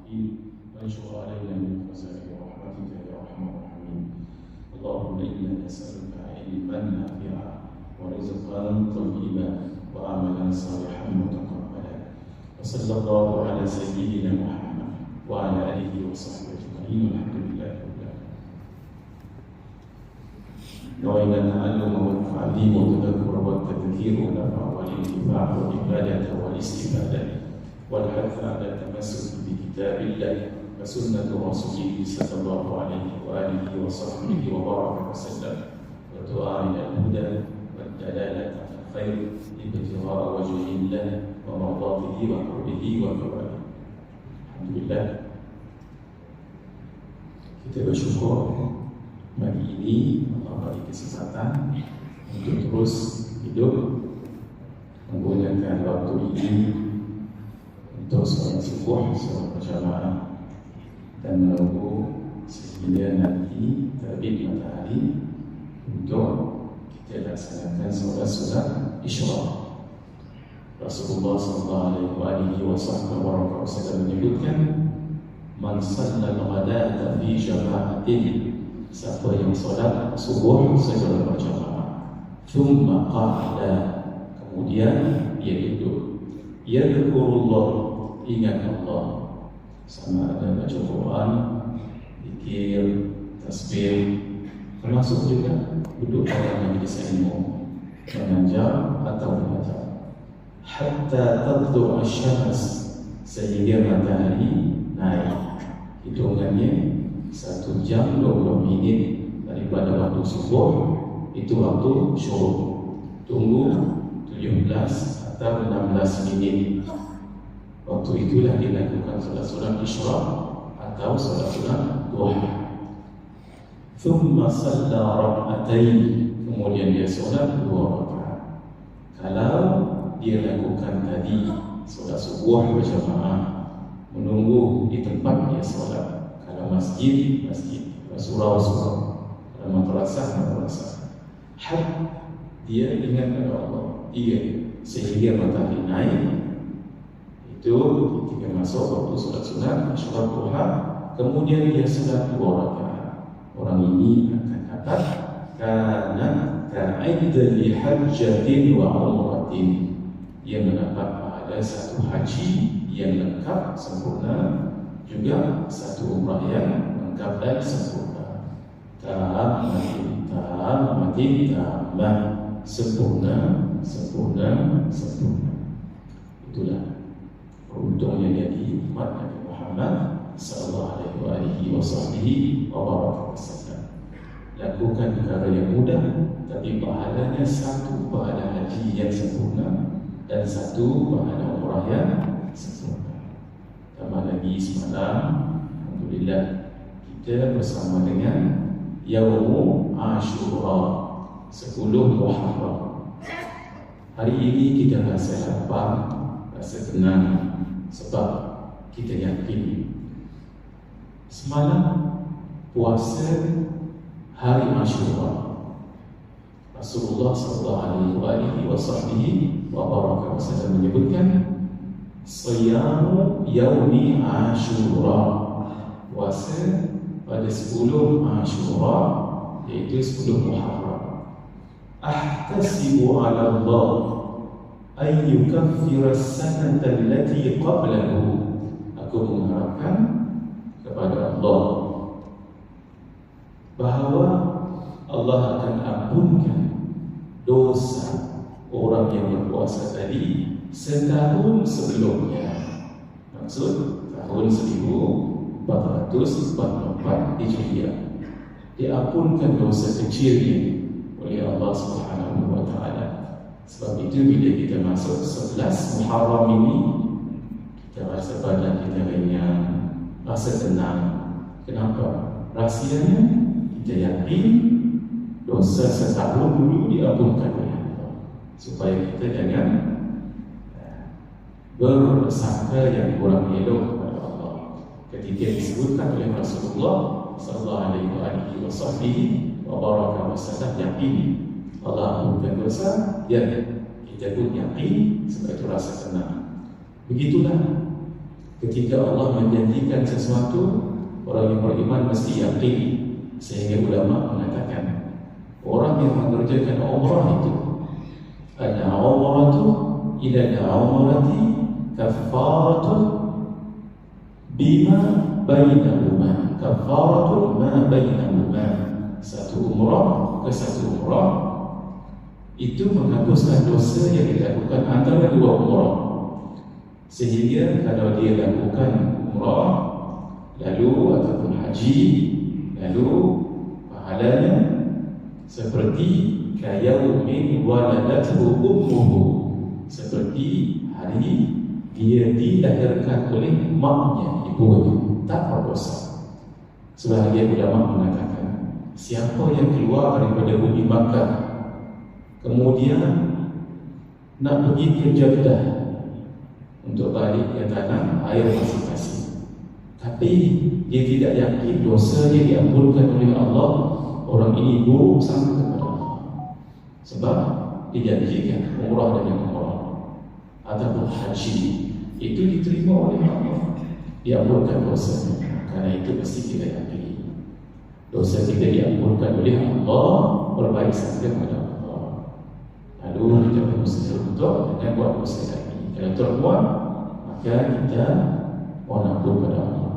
العالمين وانشر علينا من خزائن رحمتك يا ارحم الراحمين. اللهم انا نسالك علما نافعا ورزقا طيبا وعملا صالحا متقبلا. وصلى الله على سيدنا محمد وعلى اله وصحبه اجمعين والحمد لله رب العالمين. نوينا التعلم والتعليم والتذكر والتذكير ونفع والانتفاع والعباده والاستفاده والحث على التمسك بكتاب الله وسنه رسوله صلى الله عليه واله وصحبه وبارك وسلم والدعاء الى الهدى والدلاله على الخير ابتغاء وجه الله ومرضاته وقربه وكرمه. Alhamdulillah, kita bersyukur pagi ini Allah beri kesempatan untuk terus hidup menggunakan waktu ini untuk sholat subuh secara berjamaah dan menunggu sehingga nanti terbit matahari untuk kita laksanakan solat Isyraq. Rasulullah SAW menyebutkan, man shalla al-ghadata fi jama'atin, siapa yang solat subuh secara berjamaah, thumma qa'ada, kemudian dia duduk, yadhkurullah, ingat Allah, sama ada baca Quran, zikir, tasbih, termasuk juga duduk pada majlis ilmu, mengajar atau belajar, hatta tadlu asy-syams, sehingga matahari naik. Hitungannya 1 jam 20 minit daripada waktu subuh, itu waktu syuruk. Tunggu 17 atau 16 minit. Waktu itulah dilakukan solat Isyraq atau solat duha. Thumma shalla rak'atain, kemudian dia solat 2 rakaat. Kalau dia lakukan tadi solat subuh berjamaah, menunggu di tempat dia solat. Kalau masjid, surau, kalau madrasah. Dia ingat kepada Allah, sehingga matahari naik. Itu ketika masuk waktu solat Isyraq duha, kemudian dia solat 2 rakaat. Orang ini akan dapat kana ka'idda li hajjatin wa umratin, dia mendapat pahala 1 haji yang lengkap sempurna, juga 1 umrah yang lengkap dan sempurna. Sempurna. Itulah beruntungnya jadi umat Nabi Muhammad sallallahu alaihi wasallam. Lakukan perkara yang mudah, tapi pahalanya 1 pahala haji yang sempurna dan 1 pahala umrah yang sempurna. Tambah lagi semalam, alhamdulillah, kita bersama dengan Yaumul Ashura, 10 Muharram. Hari ini kita rasa lapang, rasa tenang, sebab kita yakin semalam puasa hari Ashura. Rasulullah sallallahu alaihi wasallam menyebutkan, siyamu yaumi Ashura, puasa pada 10 Ashura, yaitu 10 Muharram. Ahtasibu ala Allah an yukaffira as-sanata allati qablahu, aku mengharapkan kepada Allah bahawa Allah akan ampunkan dosa orang yang berpuasa tadi setahun sebelumnya. Maksud tahun 1444 Hijriah. Diampunkan dosa kecilnya oleh Allah Subhanahu wa taala. Sebab itu bila kita masuk 11 Muharram ini, kita rasa badan kita ringan, rasa tenang. Kenapa? Rahsianya kita yakin dosa setahun dulu diampunkan oleh Allah, supaya kita jangan bersangka yang kurang elok kepada Allah. Ketika disebutkan oleh Rasulullah sallallahu alaihi wasallam, yakin Allah ampunkan dosa, ya kita pun yakin, sebab itu rasa tenang. Begitulah ketika Allah menjanjikan sesuatu, orang yang beriman mesti yakin. Sehingga ulama mengatakan orang yang mengerjakan umrah itu ada umratu ila umrati kafaratun bima bainahuma, kafaratun ma bainahuma. Satu umrah ke satu umrah itu menghapuskan dosa yang dilakukan antara dua umrah. Sehingga kalau dia lakukan umrah lalu ataupun haji, lalu pahalanya seperti kayaumin waladathu ummuhu, seperti hari dia dilahirkan oleh maknya, ibunya, tak berdosa. Sebahagian ulama mengatakan siapa yang keluar daripada bumi Makkah kemudian nak pergi ke Jeddah untuk balik ke tanah air masing-masing, tapi dia tidak yakin dosa dia diampunkan oleh Allah, orang ini buruk sangka kepada Allah. Sebab dijanjikan umrah dengan umrah ataupun haji itu diterima oleh Allah, diampunkan dosanya. Karena itu mesti kita yakini dosa kita diampunkan oleh Allah, berbaik sangka kepada Allah. Lalu kita berusaha untuk dengan buat dosa lagi. Kalau terbuat, maka kita mohon ampun kepada Allah.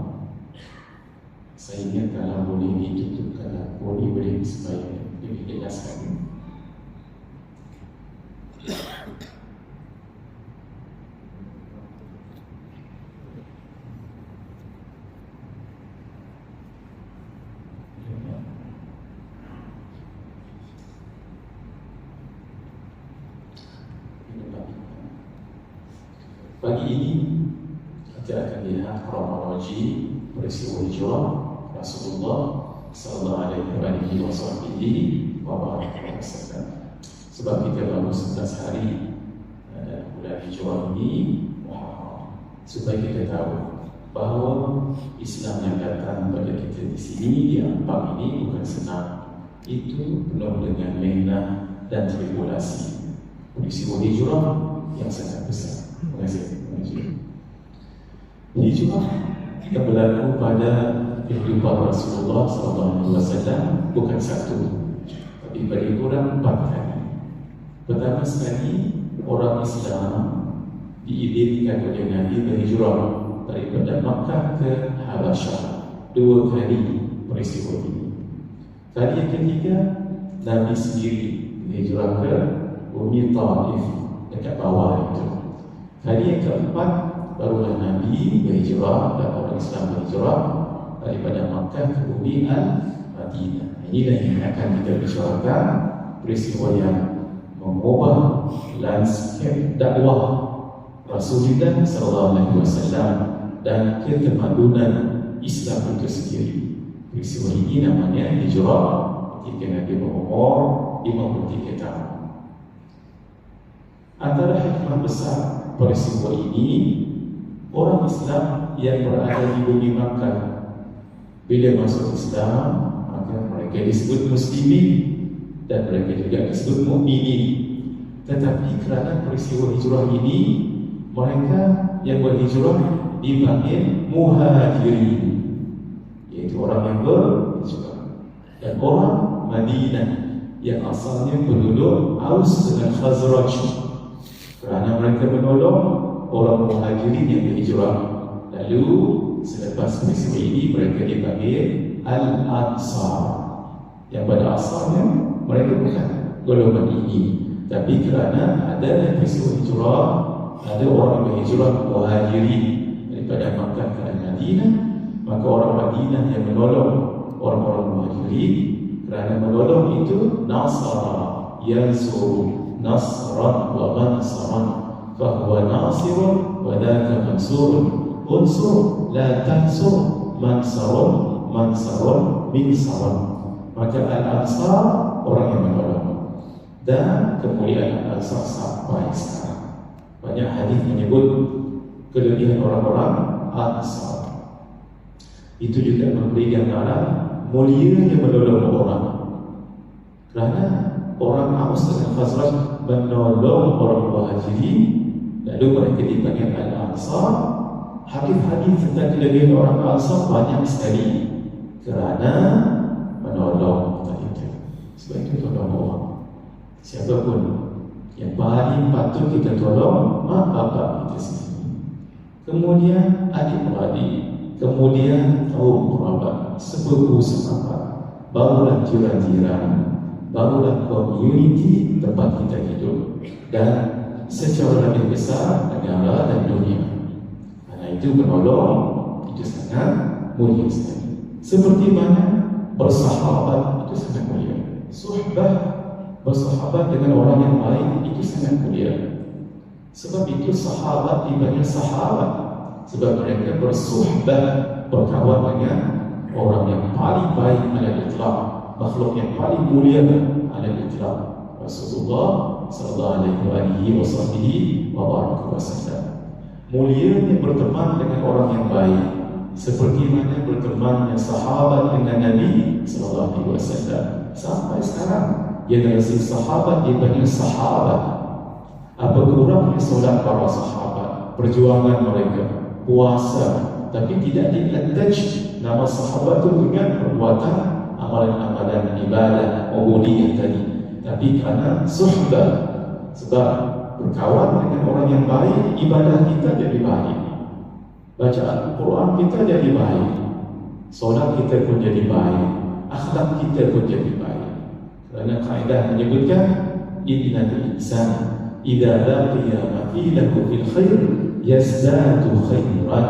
Saya ingat kalau boleh ditutupkan, boleh supaya lebih jelaskan. Pagi ini kita akan lihat kronologi peristiwa hijrah Rasulullah sallallahu alaihi wasallam. Sebab kita baru 11 hari bulan hijrah ini Muharram, supaya kita tahu bahawa Islam yang datang pada kita di sini di Ampang ini bukan senang. Itu penuh dengan mihnah dan tribulasi. Peristiwa hijrah yang sangat besar. Terima kasih. Hijrah yang berlaku pada kehidupan Rasulullah SAW bukan satu, tapi bagi kurang 4 kali. Pertama sekali, orang Islam diizinkan oleh Nabi berhijrah daripada Makkah ke Habasyah. 2 kali peristiwa ini. Kali yang ketiga, Nabi sendiri berhijrah ke bumi Taif dekat bawah itu. Kali yang keempat, barulah Nabi berhijrah dan orang Islam berhijrah daripada Makkah ke bumi Al-Madinah. Inilah yang akan kita bicarakan, peristiwa yang mengubah landscape dakwah Rasulullah SAW dan ketemadunan Islam itu sendiri. Peristiwa ini namanya hijrah ketika Nabi berumur 53 tahun. Antara hikmah besar peristiwa ini, orang Islam yang berada di bumi Makkah bila masuk Islam, maka mereka disebut muslimin dan mereka juga disebut mukminin. Tetapi kerana peristiwa hijrah ini, mereka yang berhijrah dipanggil muhajirin, iaitu orang yang berhijrah. Dan orang Madinah yang asalnya penduduk Aus dengan Khazraj, kerana mereka menolong orang muhajirin yang berhijrah. Lalu selepas peristiwa ini mereka dipanggil Al-Ansar, yang pada asalnya mereka bukan golongan ini, tapi kerana ada peristiwa hijrah, ada orang berhijrah muhajirin daripada Makkah ke Madinah, maka orang Madinah yang menolong orang-orang muhajirin. Kerana menolong itu nasara yansuru nasran wa mansaran, fahuwa nasirun wa dhaka mansurun, unsur la tansur mansarun mansarun minsaran. Maka Al-Ansar orang yang menolong, dan kemuliaan Al-Ansar sampai sekarang. Banyak hadis menyebut kelebihan orang-orang Ansar. Itu juga memberi gambaran mulianya menolong orang. Kerana orang Aus dan Khazraj menolong orang muhajirin, lalu mereka dipanggil Al-Ansar. hadis-hadis tentang kelebihan orang Ansar banyak sekali kerana menolong kita. Sebab itu tolong orang. Siapapun yang paling patut kita tolong, mak bapak kita sendiri, kemudian adik-beradik, kemudian kaum kerabat, sepupu sahabat, barulah jiran-jiran, barulah community tempat kita hidup, dan secara lebih besar negara dan dunia. Karena itu menolong itu sangat mulia sekali. Seperti mana bersahabat itu sangat mulia. Suhbah, bersahabat dengan orang yang baik itu sangat mulia. Sebab itu sahabat dipanggil sahabat, sebab mereka bersuhbah, berkawan dengan orang yang paling baik ala itlaq, makhluk yang paling mulia ala itlaq, Rasulullah sallallahu alaihi wasallam. Mulianya berteman dengan orang yang baik, seperti mana bertemannya sahabat dengan Nabi sallallahu alaihi wasallam. Sampai sekarang generasi sahabat dipanggil sahabat. Apa kurangnya solat para sahabat, perjuangan mereka, puasa, tapi tidak di-attach nama sahabat itu dengan perbuatan amalan-amalan ibadah, ubudiyah tadi, tapi kerana suhbah. Sebab berkawan dengan orang yang baik, ibadah kita jadi baik, bacaan Al-Quran kita jadi baik, solat kita pun jadi baik, akhlak kita pun jadi baik. Kerana kaedah menyebutkan innal insana idza laqiya maqilahu fil khair yazdadu khairan,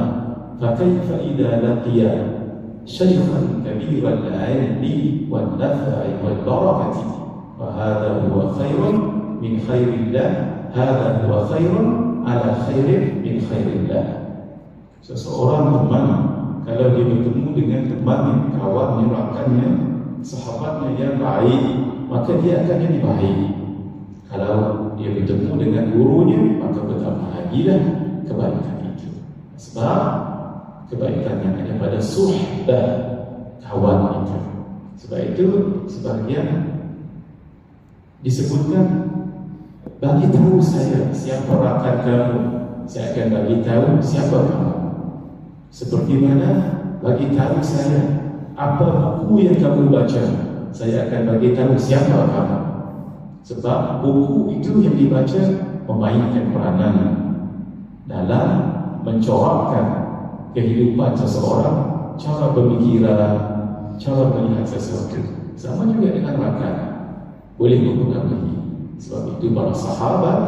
fa kaifa idza laqiya shaykhan kabiran al-'ilmi wan naf'i wal barakati, fa hadha huwa khairun min khairillah, hadha huwa khairun ala khairin min khairillah. Seseorang teman, kalau dia bertemu dengan teman, kawannya, rakannya, sahabatnya yang baik, maka dia akan jadi baik. Kalau dia bertemu dengan gurunya, maka betapa bahagialah kebaikan itu. Sebab kebaikan yang ada pada suhbah kawan itu. Sebab itu sebahagian disebutkan, bagi tahu saya siapa rakan kamu, saya akan bagi tahu siapa kamu. Seperti mana bagi tahu saya apa buku yang kamu baca, saya akan bagi tahu siapa kamu. Sebab buku itu yang dibaca memainkan peranan dalam mencorakkan kehidupan seseorang, cara berfikiran, cara melihat sesuatu. Sama juga dengan rakan, boleh mempengaruhi. Sebab itu para sahabat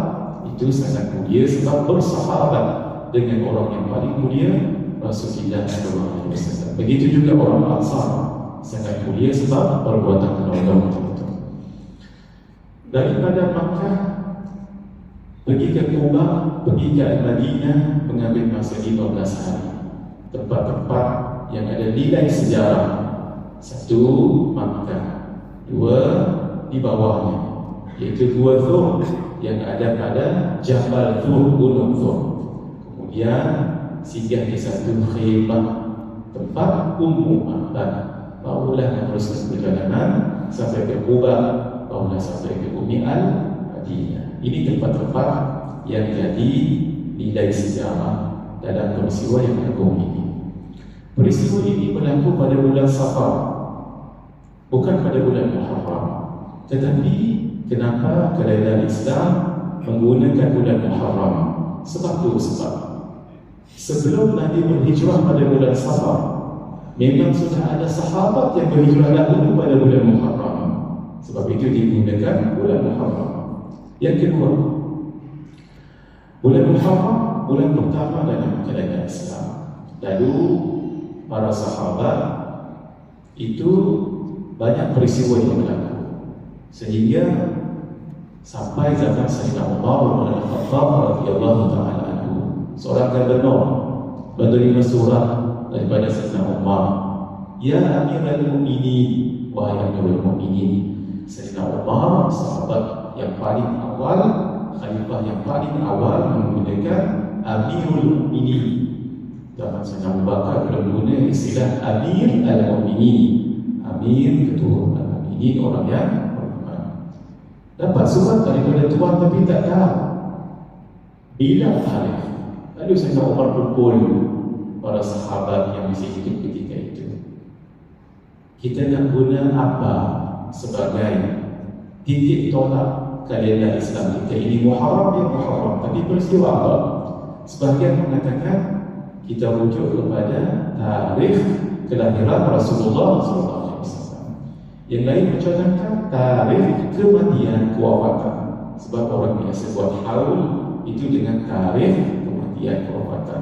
itu sangat mulia, sebab bersahabat dengan orang yang paling mulia, Rasulullah sallallahu alaihi wasallam. Begitu juga orang Ansar sangat mulia sebab perbuatan menolong itu. Daripada Makkah pergi ke Kuba, pergi ke Madinah, mengambil masa 15 hari. Tempat-tempat yang ada nilai sejarah. Satu, Makkah. Dua, di bawahnya, iaitu Gua Thur yang ada pada Jabal Thur, Gunung Thur. Kemudian singgah di satu khemah, tempat Ummu Ahmad. Barulah meneruskan perjalanan sampai ke Kuba, barulah sampai ke Ummi Al-Madinah. Ini tempat-tempat yang jadi nilai sejarah dalam peristiwa yang agung ini. Peristiwa ini berlaku pada bulan Safar, bukan pada bulan Muharram. Tetapi kenapa kerajaan Islam menggunakan bulan Muharram? Sebab sebelum Nabi berhijrah pada bulan Safar, memang sudah ada sahabat yang berhijrah dahulu pada bulan Muharram. Sebab itu digunakan bulan Muharram. Yang kedua, bulan Muharram bulan pertama dalam kerajaan Islam. Lalu para sahabat itu banyak peristiwa yang berlaku, sehingga sampai zaman Sayyidina Umar bin Khattab radhiyallahu taala anhu, seorang gubernur menerima surat daripada Sayyidina Umar, "Ya Amirul Mukminin, wahai Amirul Mukminin." Sayyidina Umar sahabat yang paling awal, khalifah yang paling awal menggunakan Amirul Mukminin. Zaman Sayyidina Abu Bakar belum guna istilah Amir al-Mukminin. Amir, ketua al-Mukminin, orang yang beriman. Dapat surat daripada Tuhan tapi tak tahu bila tarikh. Lalu Sayyidina Umar kumpul para sahabat yang masih hidup ketika itu. Kita nak guna apa sebagai titik tolak kalender Islam kita? Ini Muharram, ya Muharram, tapi peristiwa apa? Sebahagian mengatakan kita rujuk kepada tarikh kelahiran Rasulullah SAW. Yang lain mencontohkan tarikh kematian, kewafatan. Sebab orang biasa buat haul itu dengan tarikh kematian, kewafatan.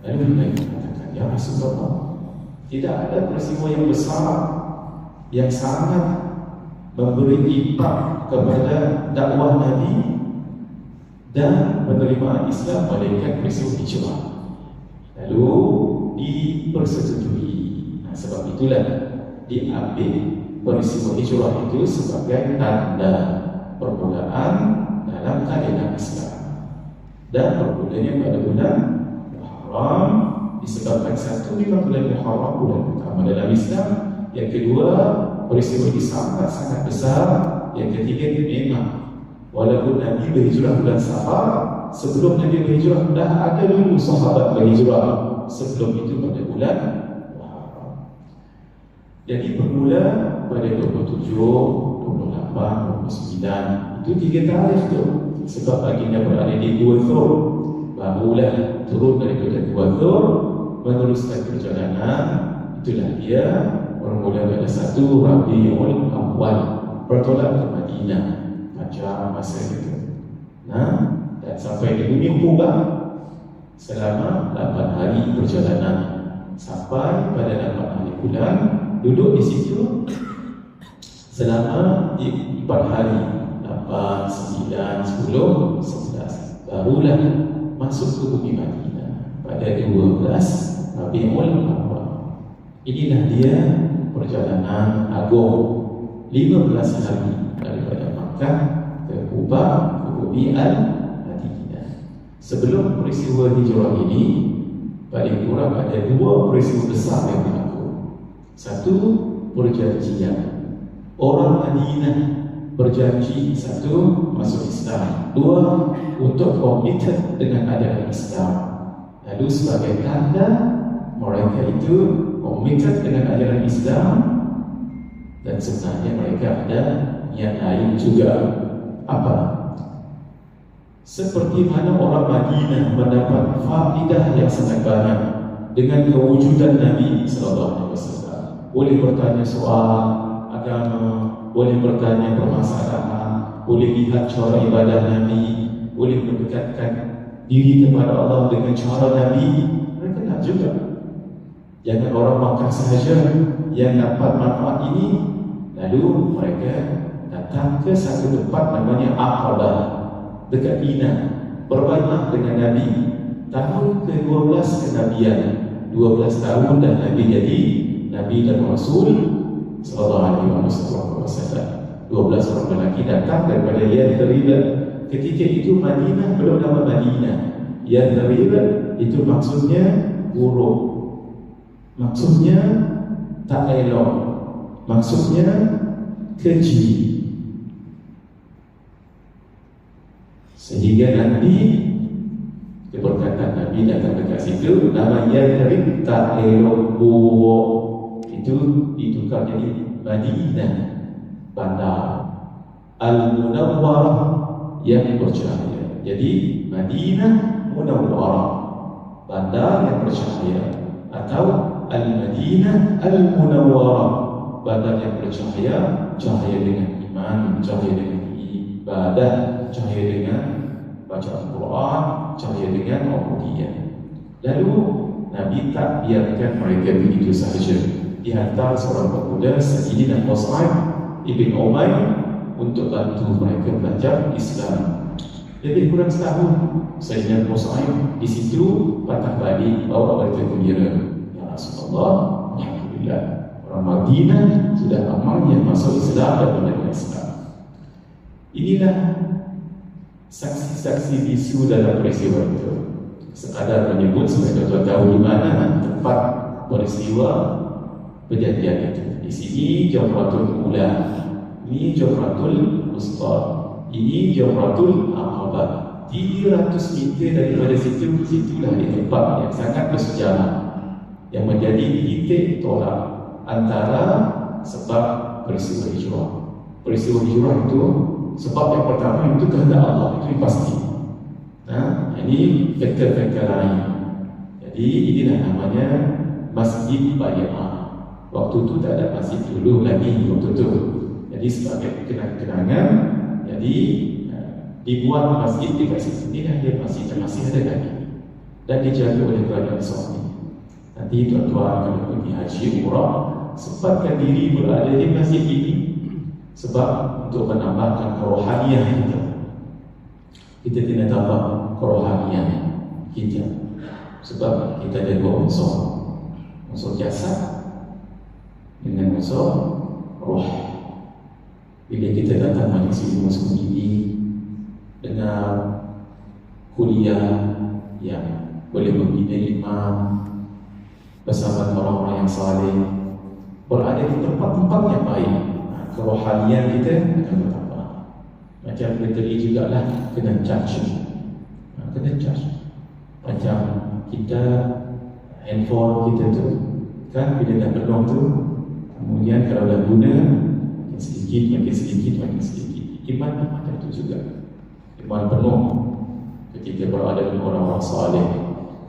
Lalu yang lain mengatakan, ya Rasulullah, tidak ada peristiwa yang besar yang sangat memberi impak kepada dakwah Nabi dan penerimaan Islam melainkan peristiwa hijrah. Lalu dipersetujui. Sebab itulah diambil peristiwa hijrah itu sebagai tanda permulaan dalam kalender Islam. Dan permulanya pada bulan Muharram disebabkan satu, memang bulan Muharram bulan pertama dalam Islam. Yang kedua, peristiwa ini sangat-sangat besar. Yang ketiga, memang walaupun Nabi berhijrah bulan Safar, sebelum Nabi berhijrah dah ada dulu sahabat berhijrah sebelum itu pada bulan Muharram. Jadi bermula pada 27, 28, 29, itu 3 tarikh tu. Sebab baginda berada di Gua Thur, barulah turun daripada Gua Thur meneruskan perjalanan. Itulah dia bermula pada 1 Rabiul Awal, bertolak ke Madinah pada masa itu. Dan sampai di bumi Quba selama 8 hari perjalanan, sampai pada 8 hari bulan duduk di situ selama 4 hari, 8, 9, 10, 11, barulah masuk ke bumi Madinah pada 12 Rabiul Awal. Inilah dia perjalanan agung 15 hari daripada Makkah ke Quba ke bumi Al-Madinah. Sebelum peristiwa hijrah ini, paling kurang ada 2 peristiwa besar yang berlaku. Satu, perjanjian. Orang Madinah berjanji, satu, masuk Islam. 2, untuk komited dengan ajaran Islam. Lalu sebagai tanda mereka itu komited dengan ajaran Islam, dan sebenarnya mereka ada niat lain juga. Apa? Seperti mana orang Madinah mendapat faedah yang sangat banyak dengan kewujudan Nabi SAW. Boleh bertanya soal agama, boleh bertanya permasalahan, boleh lihat cara ibadah Nabi, boleh mendekatkan diri kepada Allah dengan cara Nabi. Mereka nak juga. Jangan orang Makkah sahaja yang dapat manfaat ini. Lalu mereka datang ke satu tempat namanya Aqabah dekat Mina, berbaiklah dengan Nabi. Tahun ke-12 kenabian, 12 tahun dah Nabi jadi Nabi dan Rasul sallallahu alaihi wasallam. 12 orang lelaki datang daripada Yathrib. Ketika itu Madinah belum nama Madinah. Yathrib itu maksudnya buruk, maksudnya tak elok, maksudnya keji. Sehingga nanti keberkatan Nabi datang dekat situ, nama Yathrib tak elok, buruk, itu ditukar jadi Madinah, bandar Al-Munawwarah yang bercahaya. Jadi Madinah Munawwarah, bandar yang bercahaya, atau Al-Madinah Al-Munawwarah, bandar yang bercahaya, cahaya dengan iman, cahaya dengan ibadah, cahaya dengan baca Al-Quran, cahaya dengan ubudiyah. Lalu Nabi tak biarkan mereka begitu sahaja. Dihantar seorang pemuda Sayyidina Mus'ab ibn Umair untuk bantu mereka belajar Islam. Lebih kurang setahun Sayyidina Mus'ab di situ patah balik, bawa berita gembira, ya Rasulullah, alhamdulillah, orang Madinah sudah amalnya masuk Islam dan menerima Islam. Inilah saksi-saksi bisu dalam peristiwa itu. Sekadar menyebut supaya tuan tahu di mana tempat peristiwa perjanjian itu. Di sini Jamratul Ula, ini Jamratul Wusta, ini Jamratul Aqabah. 300 meter daripada situ, situlah di tempat yang sangat bersejarah. yang menjadi titik tolak antara sebab peristiwa hijrah. Peristiwa hijrah itu sebab yang pertama itu kehendak Allah, itu pasti. Nah, ini faktor-faktor lain. Jadi inilah namanya Masjid Bai'ah. Waktu itu tak ada masjid dulu lagi waktu itu. Jadi sebagai kenangan, jadi dibuat masjid di kat situ. Inilah dia masih ada lagi dan dijaga oleh kerajaan Saudi. Nanti tuan-tuan kalau pergi haji umrah, sempatkan diri berada di masjid ini sebab untuk menambahkan kerohanian kita. Kita kena tambah kerohanian kita sebab kita ada dua unsur jasad dengan unsur roh. Bila kita datang majlis ilmu seperti ini dengan kuliah yang boleh membina imam bersama orang-orang yang saleh, berada di tempat-tempat yang baik, kerohanian kita akan bertambah. Macam bateri juga lah kena charge. Macam kita handphone kita tu kan bila dah penuh tu, kemudian kalau dah guna makin sedikit. Iman macam tu juga. Iman penuh ketika berada dengan orang-orang saleh.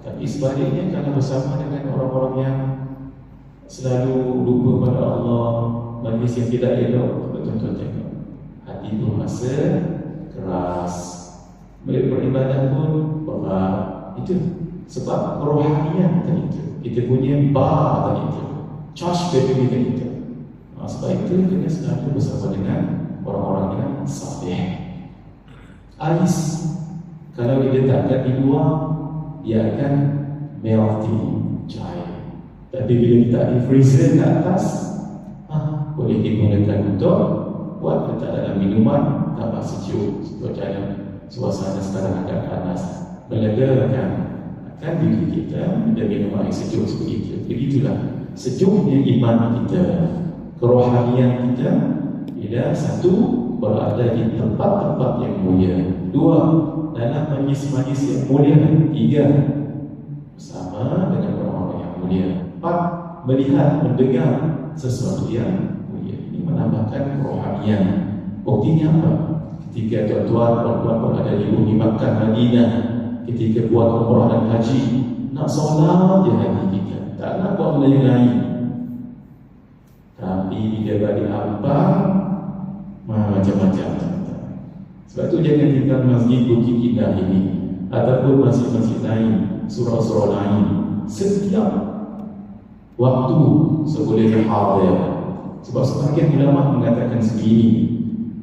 Tapi sebaliknya kalau bersama dengan orang-orang yang selalu lupa pada Allah, majlis yang tidak elok, betul-betul tengok hati itu rasa keras, beribadah pun berat. Itu sebab kerohanian tadi itu, kita punya bar tadi itu, charge battery tadi itu. Sebab itu kita selalu bersama dengan orang-orang yang saleh. Ais kalau diletakkan di luar, dia akan melting, cair. Tapi bila diletak di freezer ke atas, boleh digunakan untuk buat letak dalam minuman, tambah sejuk. Sebabnya suasana sekarang agak panas, melegakan akan diri kita dan minum air sejuk seperti itu. Begitulah sejuknya iman kita, kerohanian kita bila satu berada di tempat-tempat yang mulia, dua dalam majlis-majlis yang mulia, tiga bersama dengan orang-orang yang mulia, empat melihat, mendengar sesuatu yang mulia. Ini menambahkan kerohanian. Buktinya apa? Ketika tuan-tuan puan-puan berada di bumi Makkah, Madinah, ketika buat umrah dan haji, nak solat je hati kita, tak nak buat benda yang lain. Tapi bila balik Ampang, macam-macam. Sebab tu jangan tinggal masjid Bukit Indah ini ataupun masjid-masjid lain, surau-surau lain, setiap waktu seboleh hadir. Sebab sebagian ulama mengatakan segini,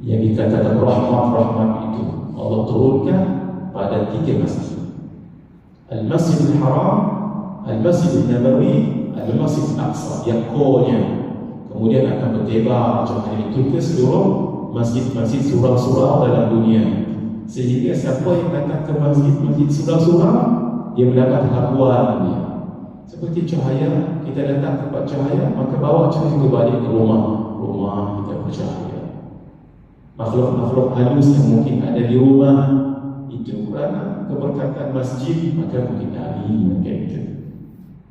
yang dikatakan rahmat itu Allah turunkan pada tiga masjid: Al-Masjidil Haram, Al-Masjidil Nabawi, Al-Masjidil Aqsa, yang core-nya. Kemudian akan bertebar macam itu ke seluruh masjid-masjid surau-surau dalam dunia. Sehingga siapa yang datang ke masjid-masjid surau-surau, dia mendapat habuan dia. Seperti cahaya, kita datang tempat cahaya, maka bawa cahaya itu balik ke rumah kita bercahaya. Makhluk-makhluk halus yang mungkin ada di rumah itu kerana keberkatan masjid, maka mungkin dari mungkin itu.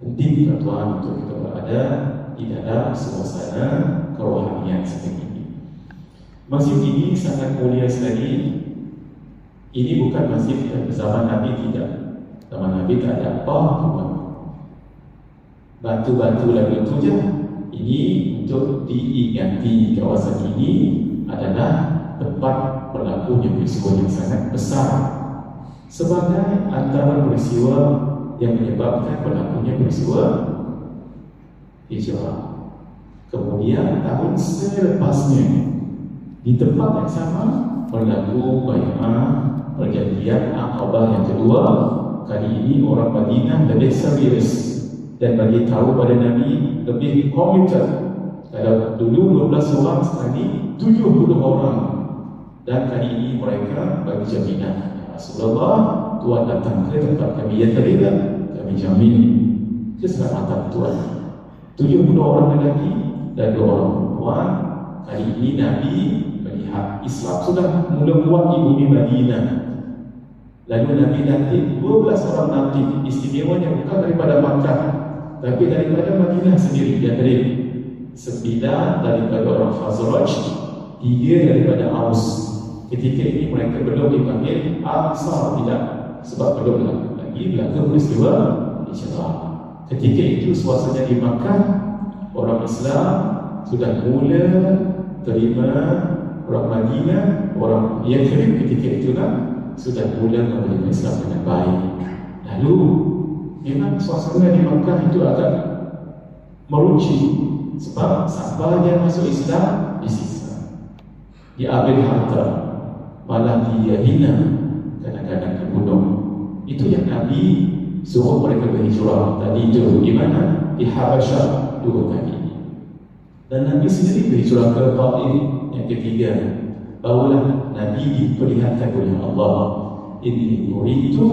Penting tuan-tuan untuk kita berada di dalam suasana kerohanian seperti ini. Masjid ini sangat mulia sekali. Ini bukan masjid zaman Nabi, tidak. Zaman Nabi tak ada apa-apa, batu-batu lagu itu je. Ini untuk diingati kawasan ini adalah tempat berlakunya peristiwa yang sangat besar, sebagai antara peristiwa yang menyebabkan berlakunya peristiwa hijrah. Kemudian tahun selepasnya di tempat yang sama berlaku bai'ah, perjanjian Aqabah yang kedua. Kali ini orang Madinah lebih serius dan bagi tahu pada Nabi, lebih komited. Kalau dulu 12 orang, sekali 70 orang. Dan kali ini mereka bagi jaminan, Rasulullah, Tuhan datang ke tempat kami yang terlibat, kami jamin keselamatan Tuhan. 70 orang lelaki dan 2 orang perempuan. Kali ini Nabi melihat Islam sudah mula kuat di bumi Madinah. Lalu Nabi nanti 12 orang nanti, istimewanya bukan daripada Makkah, Tapi daripada Madinah sendiri dia kirim 9 daripada orang Khazraj, 3 daripada Aus. Ketika ini mereka belum dipanggil Ansar, tidak, sebab belum lagi berlaku peristiwa hijrah. Ketika itu suasana di Makkah, orang Islam sudah mula terima orang Madinah, orang Yathrib ketika itulah sudah mula menerima Islam dengan baik. Lalu memang suasana di Makkah itu agak meruncing, sebab siapa yang masuk Islam disiksa, diambil harta, malah dia hina, kadang-kadang dibunuh. Itu yang Nabi suruh mereka berhijrah tadi itu. Di mana? Di Habasyah 2 kali. Dan Nabi sendiri berhijrah ke Taif yang ketiga. Barulah Nabi diperlihatkan oleh Allah, inni uridu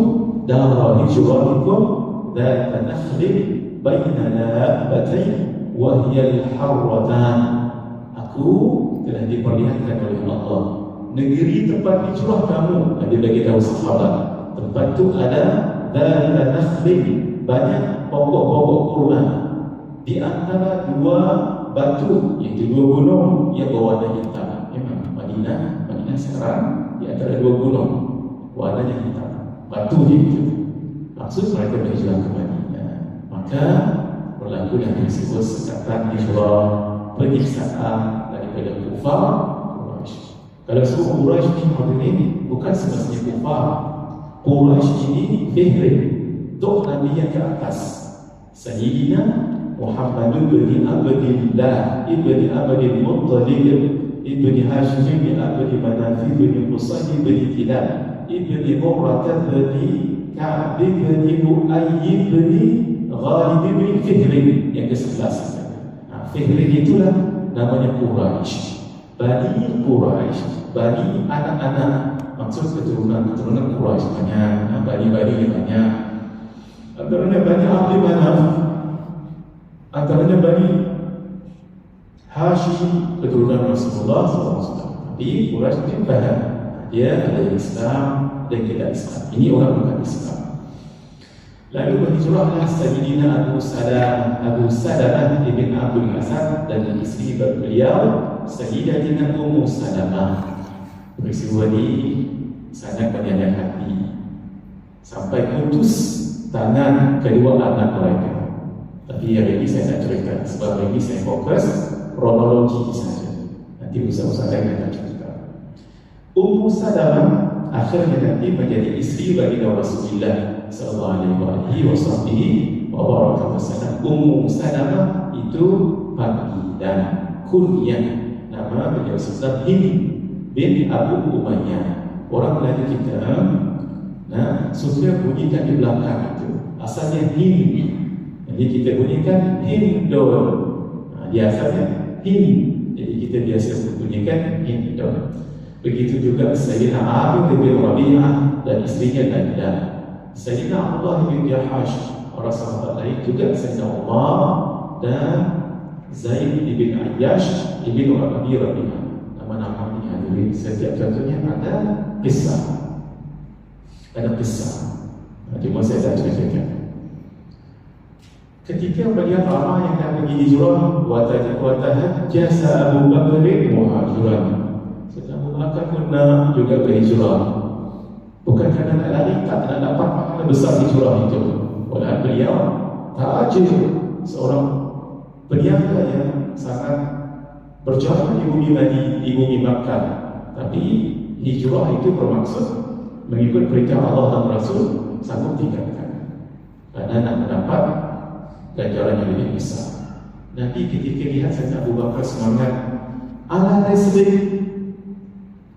dara hijratikum dzata nakhlin bainana batain wa hiya al-harratan. Aku telah diperlihatkan oleh Allah negeri tempat hijrah kamu. Nabi bagi tahu sahabat, tempat itu ada dzata nakhlin, banyak pokok-pokok kurma, di antara 2 batu, iaitu 2 gunung yang berwarna hitam. Memang Madinah sekarang di antara 2 gunung warnanya hitam, batu itu. Maksud mereka berhijrah ke Madinah. Maka berlaku yang disebut sekatan hijrah, penyiksaan daripada kufar Quraisy. Kalau semua Quraisy ini bukan semestinya kufar. Quraisy ini fihri untuk Nabi yang ke atas, Sayyidina Muhammad bin Abdillah ibn Abdul Muttalib ibn Hashim bin Abdul Manaf bin Qusay bin Kilab ibn Murrah bin Ka'b bin Lu'ay bin Ghalib bin Fihri yang ke-11. Fihri itulah namanya Quraisy. Bani Quraisy, bani anak-anak, maksud keturunan Quraisy banyak, bani-bani banyak. Antaranya Bani Abdul Manaf, antaranya Bani Hashim, keturunan Rasulullah SAW. Tapi Quraisy itu pada dia ada Islam dan tidak Islam. Ini orang bukan Islam. Lalu berhijrahlah Sayyidina Abu Salamah ibn Abdul Asad dan isteri beliau Sayyidatina Ummu Salamah. Peristiwa ini sangat menyayat hati sampai putus tangan kedua anak mereka. Tapi hari ini saya tak cerita, sebab hari ini saya fokus kronologi saja. Nanti usaha-usaha lain akan cerita. Ummu Salamah akhirnya nanti menjadi isteri bagi Rasulullah sallallahu alaihi wasallam. Ummu Salamah itu panggilan kunyah nama beliau sebab Hind bin Abu Umayyah. Orang Melayu kita suka bunyikan di belakang itu asalnya Hind. Jadi kita bunyikan Hindun. Dia asalnya Hind. Jadi kita biasa bunyikan Hindun. Begitu juga Sayyidina Amir bin Rabi'ah dan isterinya Najdah. Sayyidina Abdullah bin Jahash, orang sahabat lain juga Sayyidina Umar dan Zaid bin Ayyash bin Abi Rabi'ah. Nama-nama ini hadirin, setiap contohnya ada kisah. Ada kisah. Cuma saya tak ceritakan. Ketika melihat ramai yang nak pergi hijrah, watahajjasa Abu Bakr muhajiran. Abu Bakar pun nak juga berhijrah. Bukan kerana nak lari, tak nak dapat pahala besar hijrah itu. Walau beliau tajir, seorang peniaga yang sangat berjaya di bumi Makkah. Tapi hijrah itu bermaksud mengikut perintah Allah dan Rasul, sanggup tinggalkan karena nak mendapat ganjaran yang lebih besar. Nanti ketika lihat Sayyidina Abu Bakar semangat, ala tasbih,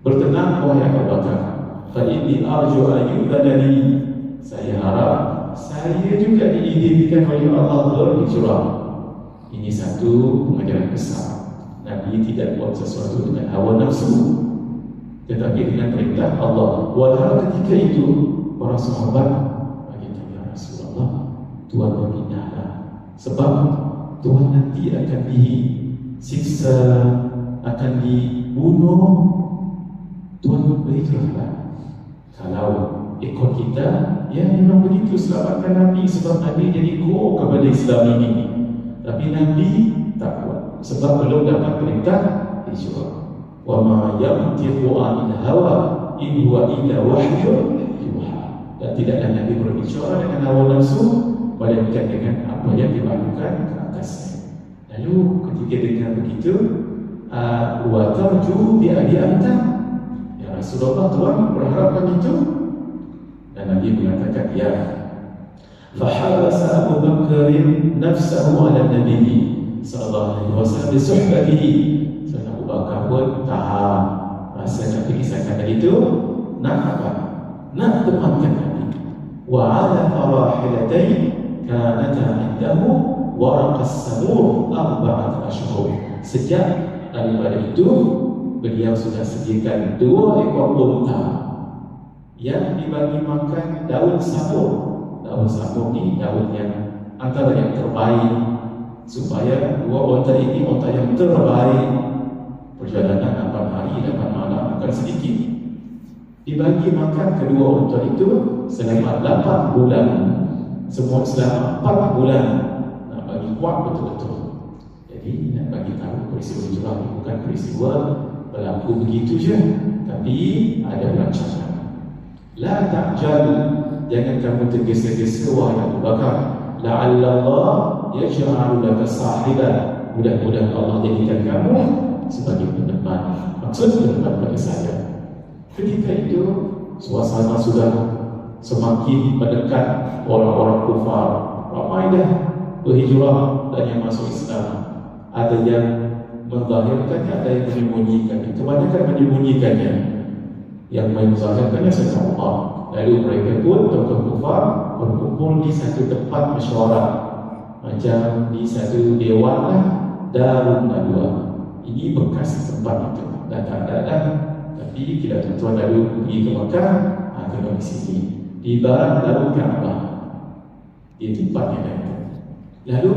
bertenang wahai Abu Bakar, fa inni arju an yubadani, saya harap saya juga diizinkan oleh Allah berhijrah. Ini satu pengajaran besar. Nabi tidak buat sesuatu dengan hawa nafsu, tetapi dengan perintah Allah. Walau ketika itu para sahabat berkata, ya Rasulullah, Tuhan berpindahlah, sebab Tuhan nanti akan disiksa, akan dibunuh. Tuhan berhijrahlah. Kalau ekor kita. Ya memang begitu, selamatkan Nabi, sebab Nabi jadi core kepada Islam ini. Tapi Nabi tak kuat, sebab belum dapat perintah hijrah. Wa ma yantiqu 'anil hawa in huwa illa wahyun yuha. Dan tidaklah Nabi berbicara dengan hawa nafsu, melainkan dengan apa yang diwahyukan ke atasnya. Lalu ketika dengar begitu, wa tarju bi abi anta, ya Rasulullah, Tuhan berharapkan itu. Dan Nabi mengatakan, ya. Fahabasa Abu Bakar nafsahu ala Nabi sallallahu alaihi wasallam bi suhbatihi. Abu Bakar pun tahan rasa nak kisahkan itu, nak apa? Nak temankan Nabi. Wa ala rahilatain kanata indahu waraqas samur 4 ashhur. Sejak daripada itu beliau sudah sediakan 2 ekor unta yang dibagi makan daun samur. Daun samur ni daun yang antara yang terbaik, supaya 2 unta ini unta yang terbaik. Perjalanan 8 hari 8 malam, bukan sedikit. Dibagi makan kedua unta itu selama 8 bulan. Semua selama 4 bulan. Nak bagi kuat betul-betul. Jadi nak bagi tahu peristiwa hijrah bukan peristiwa berlaku begitu je, tapi ada perancangan. La ta'jal, jangan kamu tergesa-gesa wahai Abu Bakar. La'alla Allah yaj'alu laka sahiban, mudah-mudahan Allah jadikan kamu sebagai peneman, maksud peneman pada saya. Ketika itu suasana sudah semakin mendekat, orang-orang kufar ramai dah berhijrah dan yang masuk Islam. Ada yang menzahirkannya, ada yang menyembunyikannya. Kebanyakan menyembunyikannya. Yang menzahirkannya Sayyidina Umar. Lalu mereka pun, tokoh kufar, berkumpul di satu tempat mesyuarat, macam di satu dewan lah, Darun Nadwa. Ini bekas tempat itu. Dah tak ada, tapi kita tuan-tuan lalu pergi ke Mekah, tengok di sini, di barat Darul Kaabah, di tempat yang lain. Lalu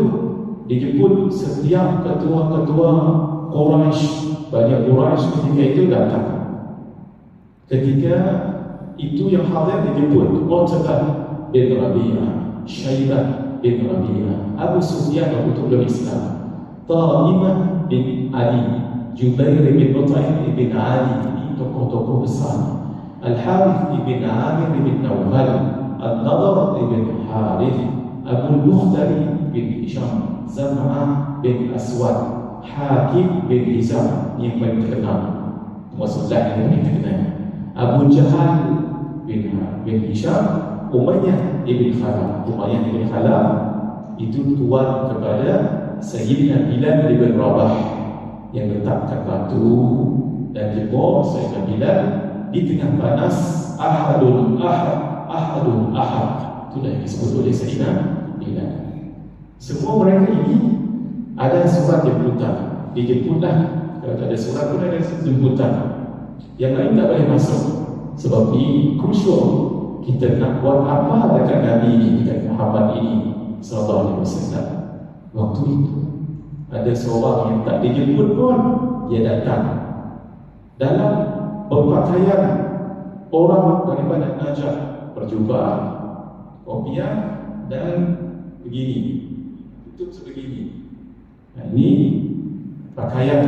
dijemput setiap ketua-ketua Quraisy, banyak Quraisy ketika itu datang. Ketika itu yang hadir dijemput Utbah bin Rabi'ah, Syaibah bin Rabi'ah, Abu Sufyan untuk Islam, Taimah bin Ali, Jubair bin Mut'im bin Ali, ini tokoh-tokoh besar, Al-Harith bin Amir bin Nawfal, Al-Nadhr bin Harith, Abu Mukhtari bin Hisham, Zam'ah bin Aswad, Hakim bin Hizam, yang paling terkenal, maksudnya yang paling terkenal, Abu Jahal bin Hisham, Umayyah ibn Khalaf. Umayyah ibn Khalaf itu tuan kepada Sayyidina Bilal ibn Rabah yang letakkan batu dan jebol Sayyidina Bilal di tengah panas. Ahadun ahad, ahadun ahad, itulah yang disebut oleh Sayyidina Bilal. Semua mereka ini ada surat jemputan, dijemputlah. Kalau tak ada surat pun ada jemputan. Yang lain tak boleh masuk. Sebab ini krusial, kita nak buat apa dekat Nabi ini, dekat Muhammad ini sallallahu alaihi wasallam. Waktu itu ada seorang yang tak dijemput pun, dia datang dalam berpakaian orang daripada Najaf, berjubah, kopiah dan begini, tutup sebegini. Nah, ini pakaian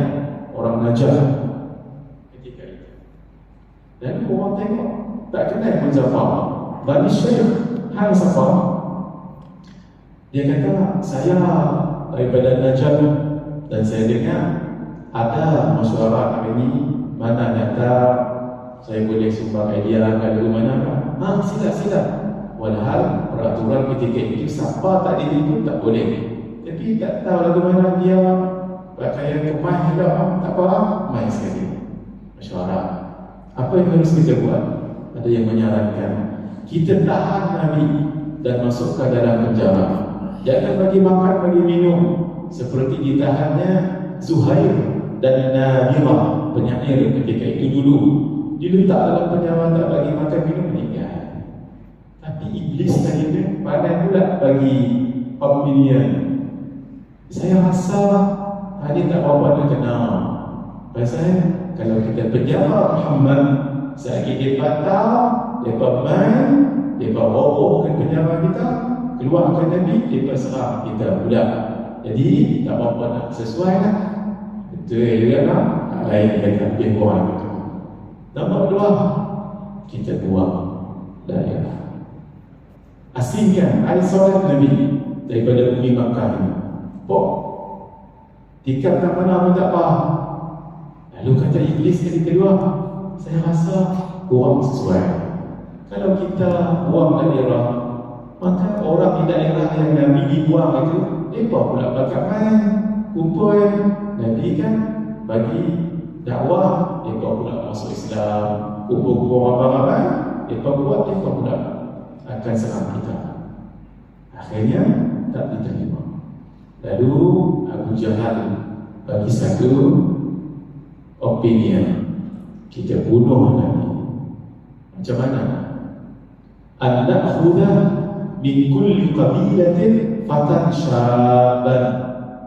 orang Najaf. Dan orang tengok, tak kenal pun siapa. Bani Syekh, hang siapa? Dia kata, saya daripada Najaf dan saya dengar ada masyarakat hari ini, mana nyata saya boleh sumbang idea kalau mana. Sila. Walhal peraturan ketika itu siapa tak dijemput tak boleh. Tapi tak tahu lagu mana dia pakaian kemah juga, tak apa, main sekali masyarakat. Apa yang harus kita buat? Ada yang menyarankan kita tahan Nabi dan masukkan dalam penjara. Jangan bagi makan, bagi minum, seperti ditahannya Zuhair dan Nabirah, penyair ketika itu dulu. Diletak dalam penjara, tak bagi makan, minum, meninggal. Tapi iblis tadi itu pandai pula bagi opinion. Saya rasa tadi tak apa-apa nak kenal. Pasal kalau kita penjara Muhammad Selagi mereka tahu, mereka main, mereka robohkan penjara kita, keluarkan Nabi, mereka serang kita pula. Jadi tak apa-apa nak sesuai lah. Betul juga tak? Lain mereka lebih kurang itu. Nombor dua, kita buang daya. Asingkan air solat Nabi daripada bumi Makkah ini. Tikat tak mana pun tak faham. Lalu kata Iblis kali kedua, saya rasa kurang sesuai. Kalau kita buang daerah, maka orang di daerah yang Nabi dibuang itu, mereka pula bakal main, kumpul. Nabi kan bagi dakwah, mereka pula masuk Islam, kumpul-kumpul ramai-ramai, mereka buat, mereka pula akan serang kita. Akhirnya tak diterima. Lalu Abu Jahal bagi satu opinion, kita bunuh Nabi. Macam mana? An-na'khudha min kulli qabilatin fatan syaban.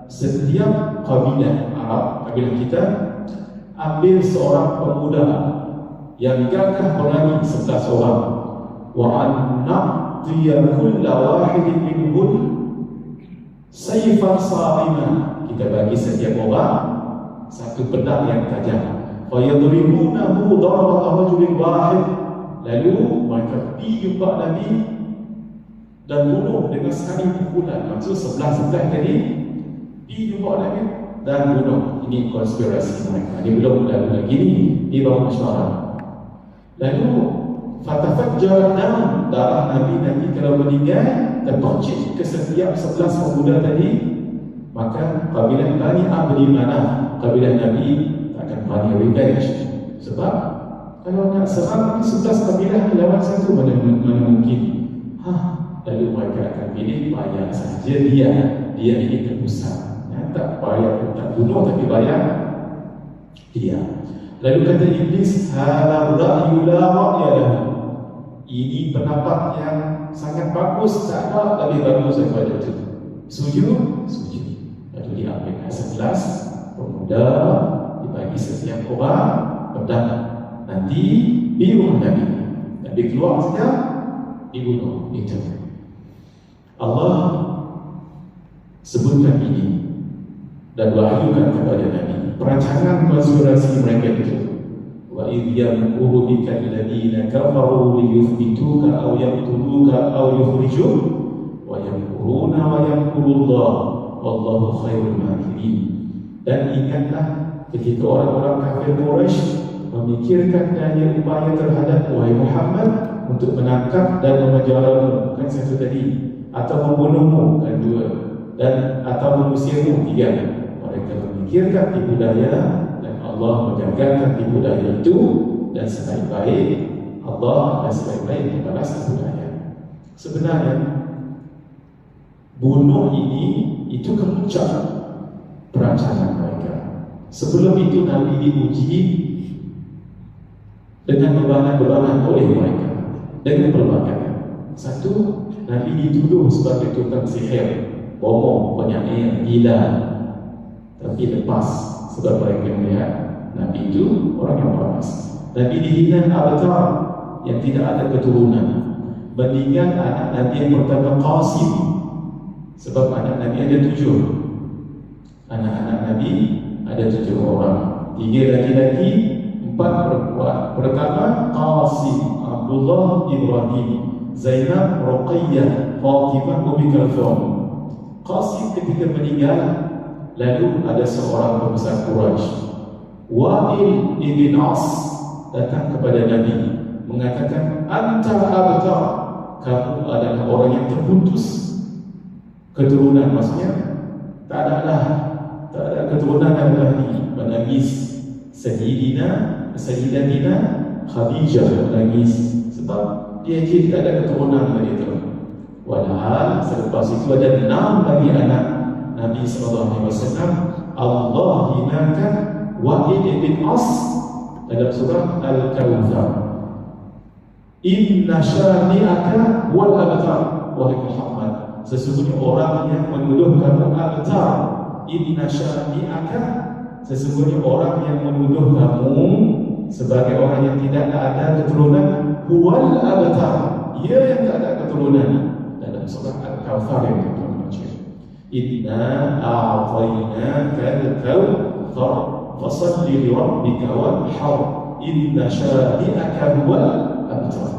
Setiap kabilah Arab, kabilah kita, ambil seorang pemuda yang gagah berani 11 orang. Wa an-na'tiya kulla wahidin minhum sayfan sabina. Kita bagi setiap orang satu pedang yang tajam. Fa yadribunahu darbat rajulin wahid. Lalu mereka pergi jumpa Nabi dan bunuh dengan sekali pukulan. Maksud 11 tadi pergi jumpa Nabi dan bunuh. Ini konspirasi mereka. Dia belum lagi ni, dia baru mesyuarat. Lalu fatafajjar dam, darah Nabi kalau meninggal terpercik ke setiap 11 pemuda tadi. Maka kabilah Bani Abdi Manaf, kabilah Nabi takkan berani revenge. Sebab kalau nak serang 11 kabilah lawan satu, mana mungkin. Lalu mereka akan pilih bayar saja dia ini terpusat. Tak bayar, tak bunuh tapi bayar dia. Lalu kata Iblis, hadza ra'yu la ra'ya lahu. Ini pendapat yang sangat bagus, tak ada lebih bagus daripada itu. Setuju? Setuju. Lalu diambil 11 pemuda, dibagi setiap orang pedang. Nanti dibunuh Nabi. Nabi keluar saja, dibunuh. Itu Allah sebutkan ini dan wahyukan kepada Nabi perancangan konspirasi mereka itu. Wa idh yamkuru bika alladhina kafaru liyuthbituka aw yaqtuluka aw yukhrijuk wa yamkuruna wa yamkurullah wallahu khairul makirin. Dan ingatlah ketika orang-orang kafir Quraisy memikirkan daya upaya terhadap wahai Muhammad untuk menangkap dan memenjaramu, kan satu tadi, atau membunuhmu, kan dua, dan atau mengusirmu, tiga. Mereka memikirkan tipu daya dan Allah menjagakan tipu daya itu, dan sebaik-baik Allah dan sebaik-baik membalas tipu daya. Sebenarnya bunuh ini itu kemuncak perancangan mereka. Sebelum itu Nabi diuji dengan bebanan-bebanan oleh mereka dengan pelbagai. Satu, Nabi dituduh sebagai tukang sihir, bohong, penyair, gila. Tapi lepas, sebab mereka melihat Nabi itu orang yang panas. Nabi dihina abtar yang tidak ada keturunan. Meninggal anak Nabi yang pertama Qasim, sebab anak Nabi ada 7. Anak-anak Nabi ada 7 orang, 3 laki-laki, 4 perempuan. Pertama Qasim, Abdullah, Ibrahim, Zainab, Ruqayyah, Fatimah, Ummi Kalthum. Qasim ketika meninggal, lalu ada seorang pembesar Quraisy, Wa'il ibn As, datang kepada Nabi mengatakan, anta abtar, kamu adalah orang yang terputus keturunan. Maksudnya tak ada keturunan lagi. Menangis Sayyidatina Khadijah, menangis sebab dia tak ada keturunan dari itu. Walhal selepas itu ada 6 lagi anak Nabi SAW. Allah hinakan Wa'id bin As dalam surah Al-Kawthar. Inna syani'aka wal abtar, wahai Muhammad, sesungguhnya orang yang menuduh kamu abtar. Inna syani'aka, sesungguhnya orang yang menuduh kamu sebagai orang yang tidak ada keturunan, huwal abtar, ia yang tak ada keturunan. Dalam surah Al-Kautsar yang kita baca, inna a'tainaka al-kautsar fasalli li rabbika wanhar inna syani'aka huwal abtar.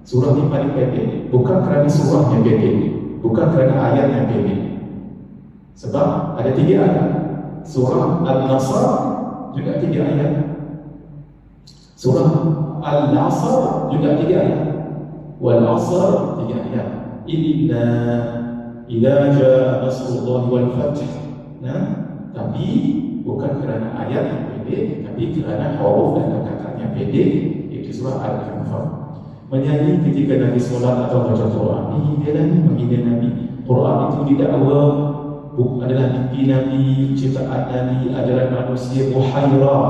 Surah ini paling pendek, bukan kerana surah yang pendek, bukan kerana ayat yang pendek. Sebab ada 3 ayat. Surah Al-Nasr juga 3 ayat. Surah Al-Asr juga 3 ayat. Wal-Asr 3 ayat. Inna idza jaa nasrullahi wal fath. Nah, tapi bukan kerana ayat yang pendek, tapi kerana huruf dan kata yang pendek. Itu surah Al-Kahf. Menyanyi ketika Nabi solat atau baca Quran, ini dia dah menghina Nabi. Quran itu didakwa adalah mimpi Nabi, ciptaan Nabi, ajaran manusia, muhairah.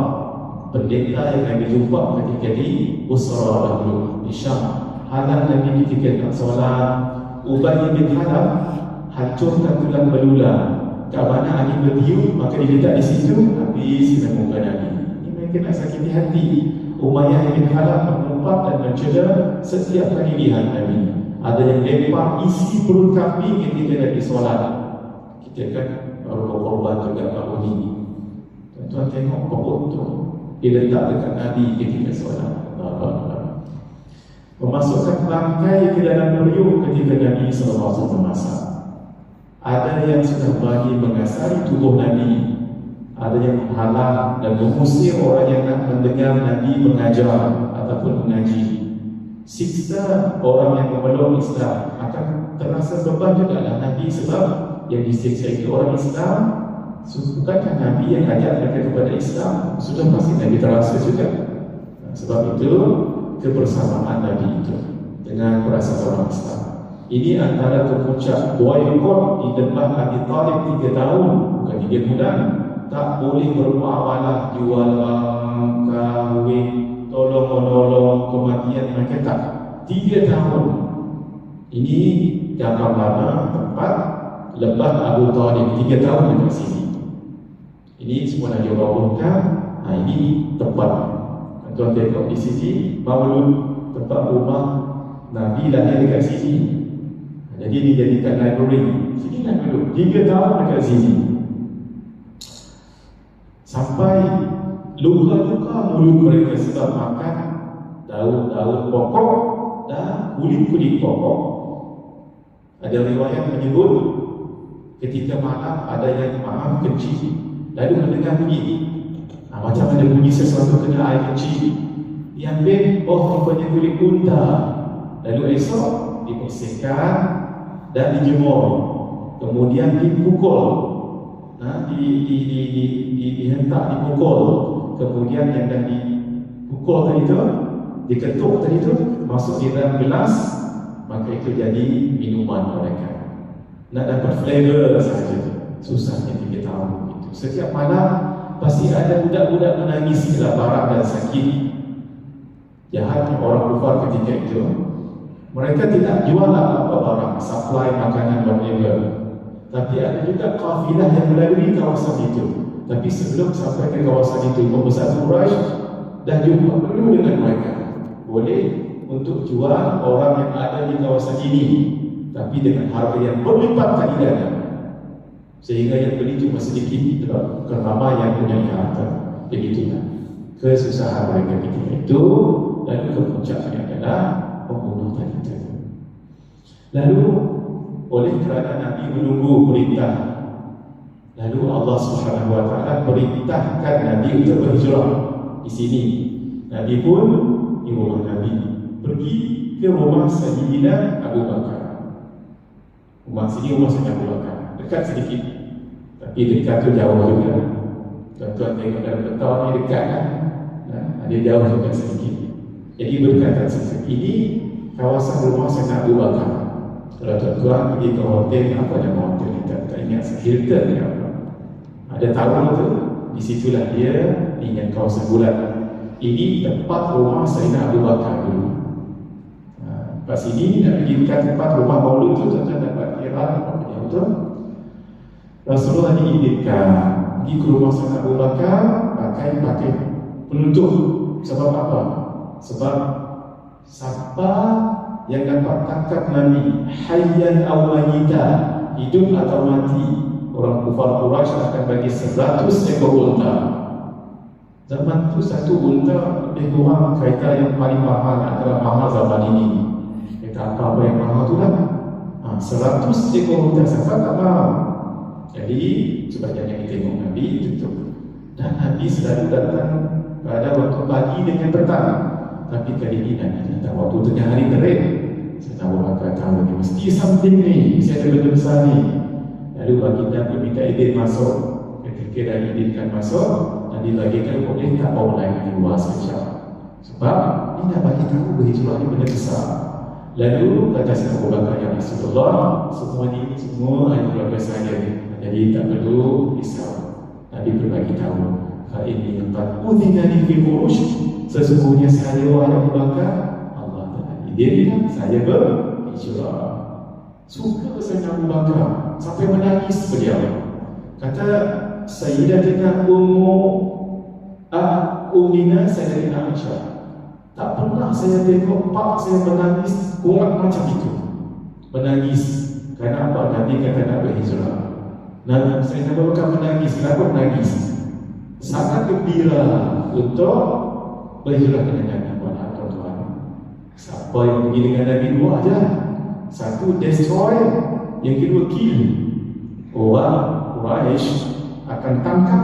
Pendeta yang Nabi jumpa ketika di Busra dahulu di Syam, halang Nabi ketika nak solat. Ubay bin Khalaf hancurkan tulang belulang. Kat mana angin bertiup, maka dia letak di situ, habis dengan muka Nabi. Ini mereka nak sakiti hati. Umayyah bin Khalaf mengumpat dan mencela setiap kali lihat Nabi. Ada yang lempar isi perut kambing ketika Nabi solat. Kita kan baru berkorban juga baru ini. Tuan-tuan tengok perut tu, dia letak dekat Nabi ketika solat. Memasukkan bangkai ke dalam periuk ketika Nabi SAW memasak. Ada yang sudah bagi mengasari tubuh Nabi, ada yang menghalang dan mengusir orang yang nak mendengar Nabi mengajar ataupun mengaji. Siksa orang yang memeluk Islam akan terasa beban juga lah Nabi, sebab yang disiksa itu orang Islam. Bukankah Nabi yang ajak mereka kepada Islam? Sudah pasti Nabi terasa juga. Sebab itu kebersamaan Nabi itu dengan perasaan orang Islam. Ini antara kepuncak boykot di lembah Abi Talib 3 tahun, bukan 3 bulan. Tak boleh bermuamalah, jual barang, kahwin, tolong-menolong, kematian mereka tak. 3 tahun. Ini gambar lama tempat lembah Abu Talib 3 tahun dekat sini. Ini semua Nabi robohkan. Ini tempat. Tuan tengok di sini Maulud, tempat rumah Nabi lahir dekat sini. Jadi dijadikan library. Sini lah dulu 3 tahun dekat sini. Sampai luka-luka mulut mereka sebab makan daun-daun pokok dan kulit-kulit pokok. Ada riwayat menyebut ketika malam ada yang kecil, lalu mendengar bunyi. Macam ada bunyi sesuatu kena air kecil. Yang ben, rupanya kulit unta. Lalu esok dibersihkan dan dijemur, kemudian dipukul, dihentak, dipukul. Kemudian yang dah dipukul tadi tu, diketuk tadi tu, masuk di dalam gelas, maka itu jadi minuman mereka. Nak dapat flavor sahaja, susahnya 3 tahun itu. Setiap malam pasti ada budak-budak menangis kelaparan dan sakit. Jahatnya orang kufar ketika itu, mereka tidak jual apa-apa barang, supply makanan whatever. Tapi ada juga kafilah yang melalui kawasan itu. Tapi sebelum sampai ke kawasan itu, pembesar Quraisy dah jumpa dulu dengan mereka. Boleh untuk jual orang yang ada di kawasan ini, tapi dengan harga yang berlipat kali ganda, sehingga yang beli cuma sedikit kerana yang punya harta. Begitulah kesusahan mereka ketika itu. Dan kepuncaknya adalah membunuh tadi itu. Lalu oleh kerana Nabi menunggu perintah, lalu Allah Subhanahu Wa Taala perintahkan Nabi untuk berhijrah. Di sini Nabi pun di rumah Nabi pergi ke rumah Sayyidina Abu Bakar. Rumah sini rumah Sayyidina Abu Bakar, dekat sedikit, tapi dekat tu jauh juga. Tuan-tuan tengok dalam peta ni dekat kan? Ada jauh juga sedikit. Jadi berdekatan sedikit. Ini kawasan rumah Sayyidina Abu Bakar. Kalau tuan-tuan pergi ke hotel, apa nama hotel ni? Tak ingat, Hilton ke apa? Ada tahu tu, di situlah dia dengan kawasan bulat. Ini tempat rumah Sayyidina Abu Bakar dulu. Lepas sini nak pergi dekat tempat rumah Maulud tu, tuan-tuan dapat kira apa punya betul. Rasulullah diizinkan pergi ke rumah Sayyidina Abu Bakar pakai penutup Sebab apa? Sebab siapa yang dapat tangkap Nabi hayyan aw mayyitan, hidup atau mati, orang kufar Quraisy akan bagi 100 ekor unta. Zaman tu satu unta lebih kurang kereta yang paling mahal adalah mahal zaman ini. Kereta apa yang mahal tu dah 100 ekor unta, siapa tak mahal? Jadi sebagian yang tengok Nabi tutup. Dan Nabi selalu datang pada waktu pagi dengan petang. Tapi kali ini Nabi datang waktu tengah hari terik. Saya tahu apa tahu ni mesti something ni, mesti ada benda besar ni. Lalu baginda pun minta izin masuk. Ketika dah izinkan masuk, Nabi bagikan boleh tak bawa lagi luar sekejap. Sebab ni nak bagi tahu berhijrah ni benda besar. Lalu kata Sayyidina Abu Bakar, ya Rasulullah, semua ni semua ahli keluarga saya ni, jadi tak perlu risau. Nabi berbagi tahu, fa inni qad udhina li fi furush, sesungguhnya saya wahai Abu Bakar, Allah telah izinkan saya berhijrah. Suka Sayyidina Abu Bakar sampai menangis beliau. Kata Sayyidatina Ummina Sayyidatina Aisyah, tak pernah saya tengok pak saya menangis kuat macam itu. Menangis kerana apa? Nabi kata nak berhijrah. Nabi Sayyidina Abu Bakar menangis. Kenapa menangis? Sangat gembira untuk berhijrah dengan Nabi. Tuan-tuan, siapa yang pergi dengan Nabi dua aja. Satu destroy, yang kedua kill. Orang Quraisy akan tangkap,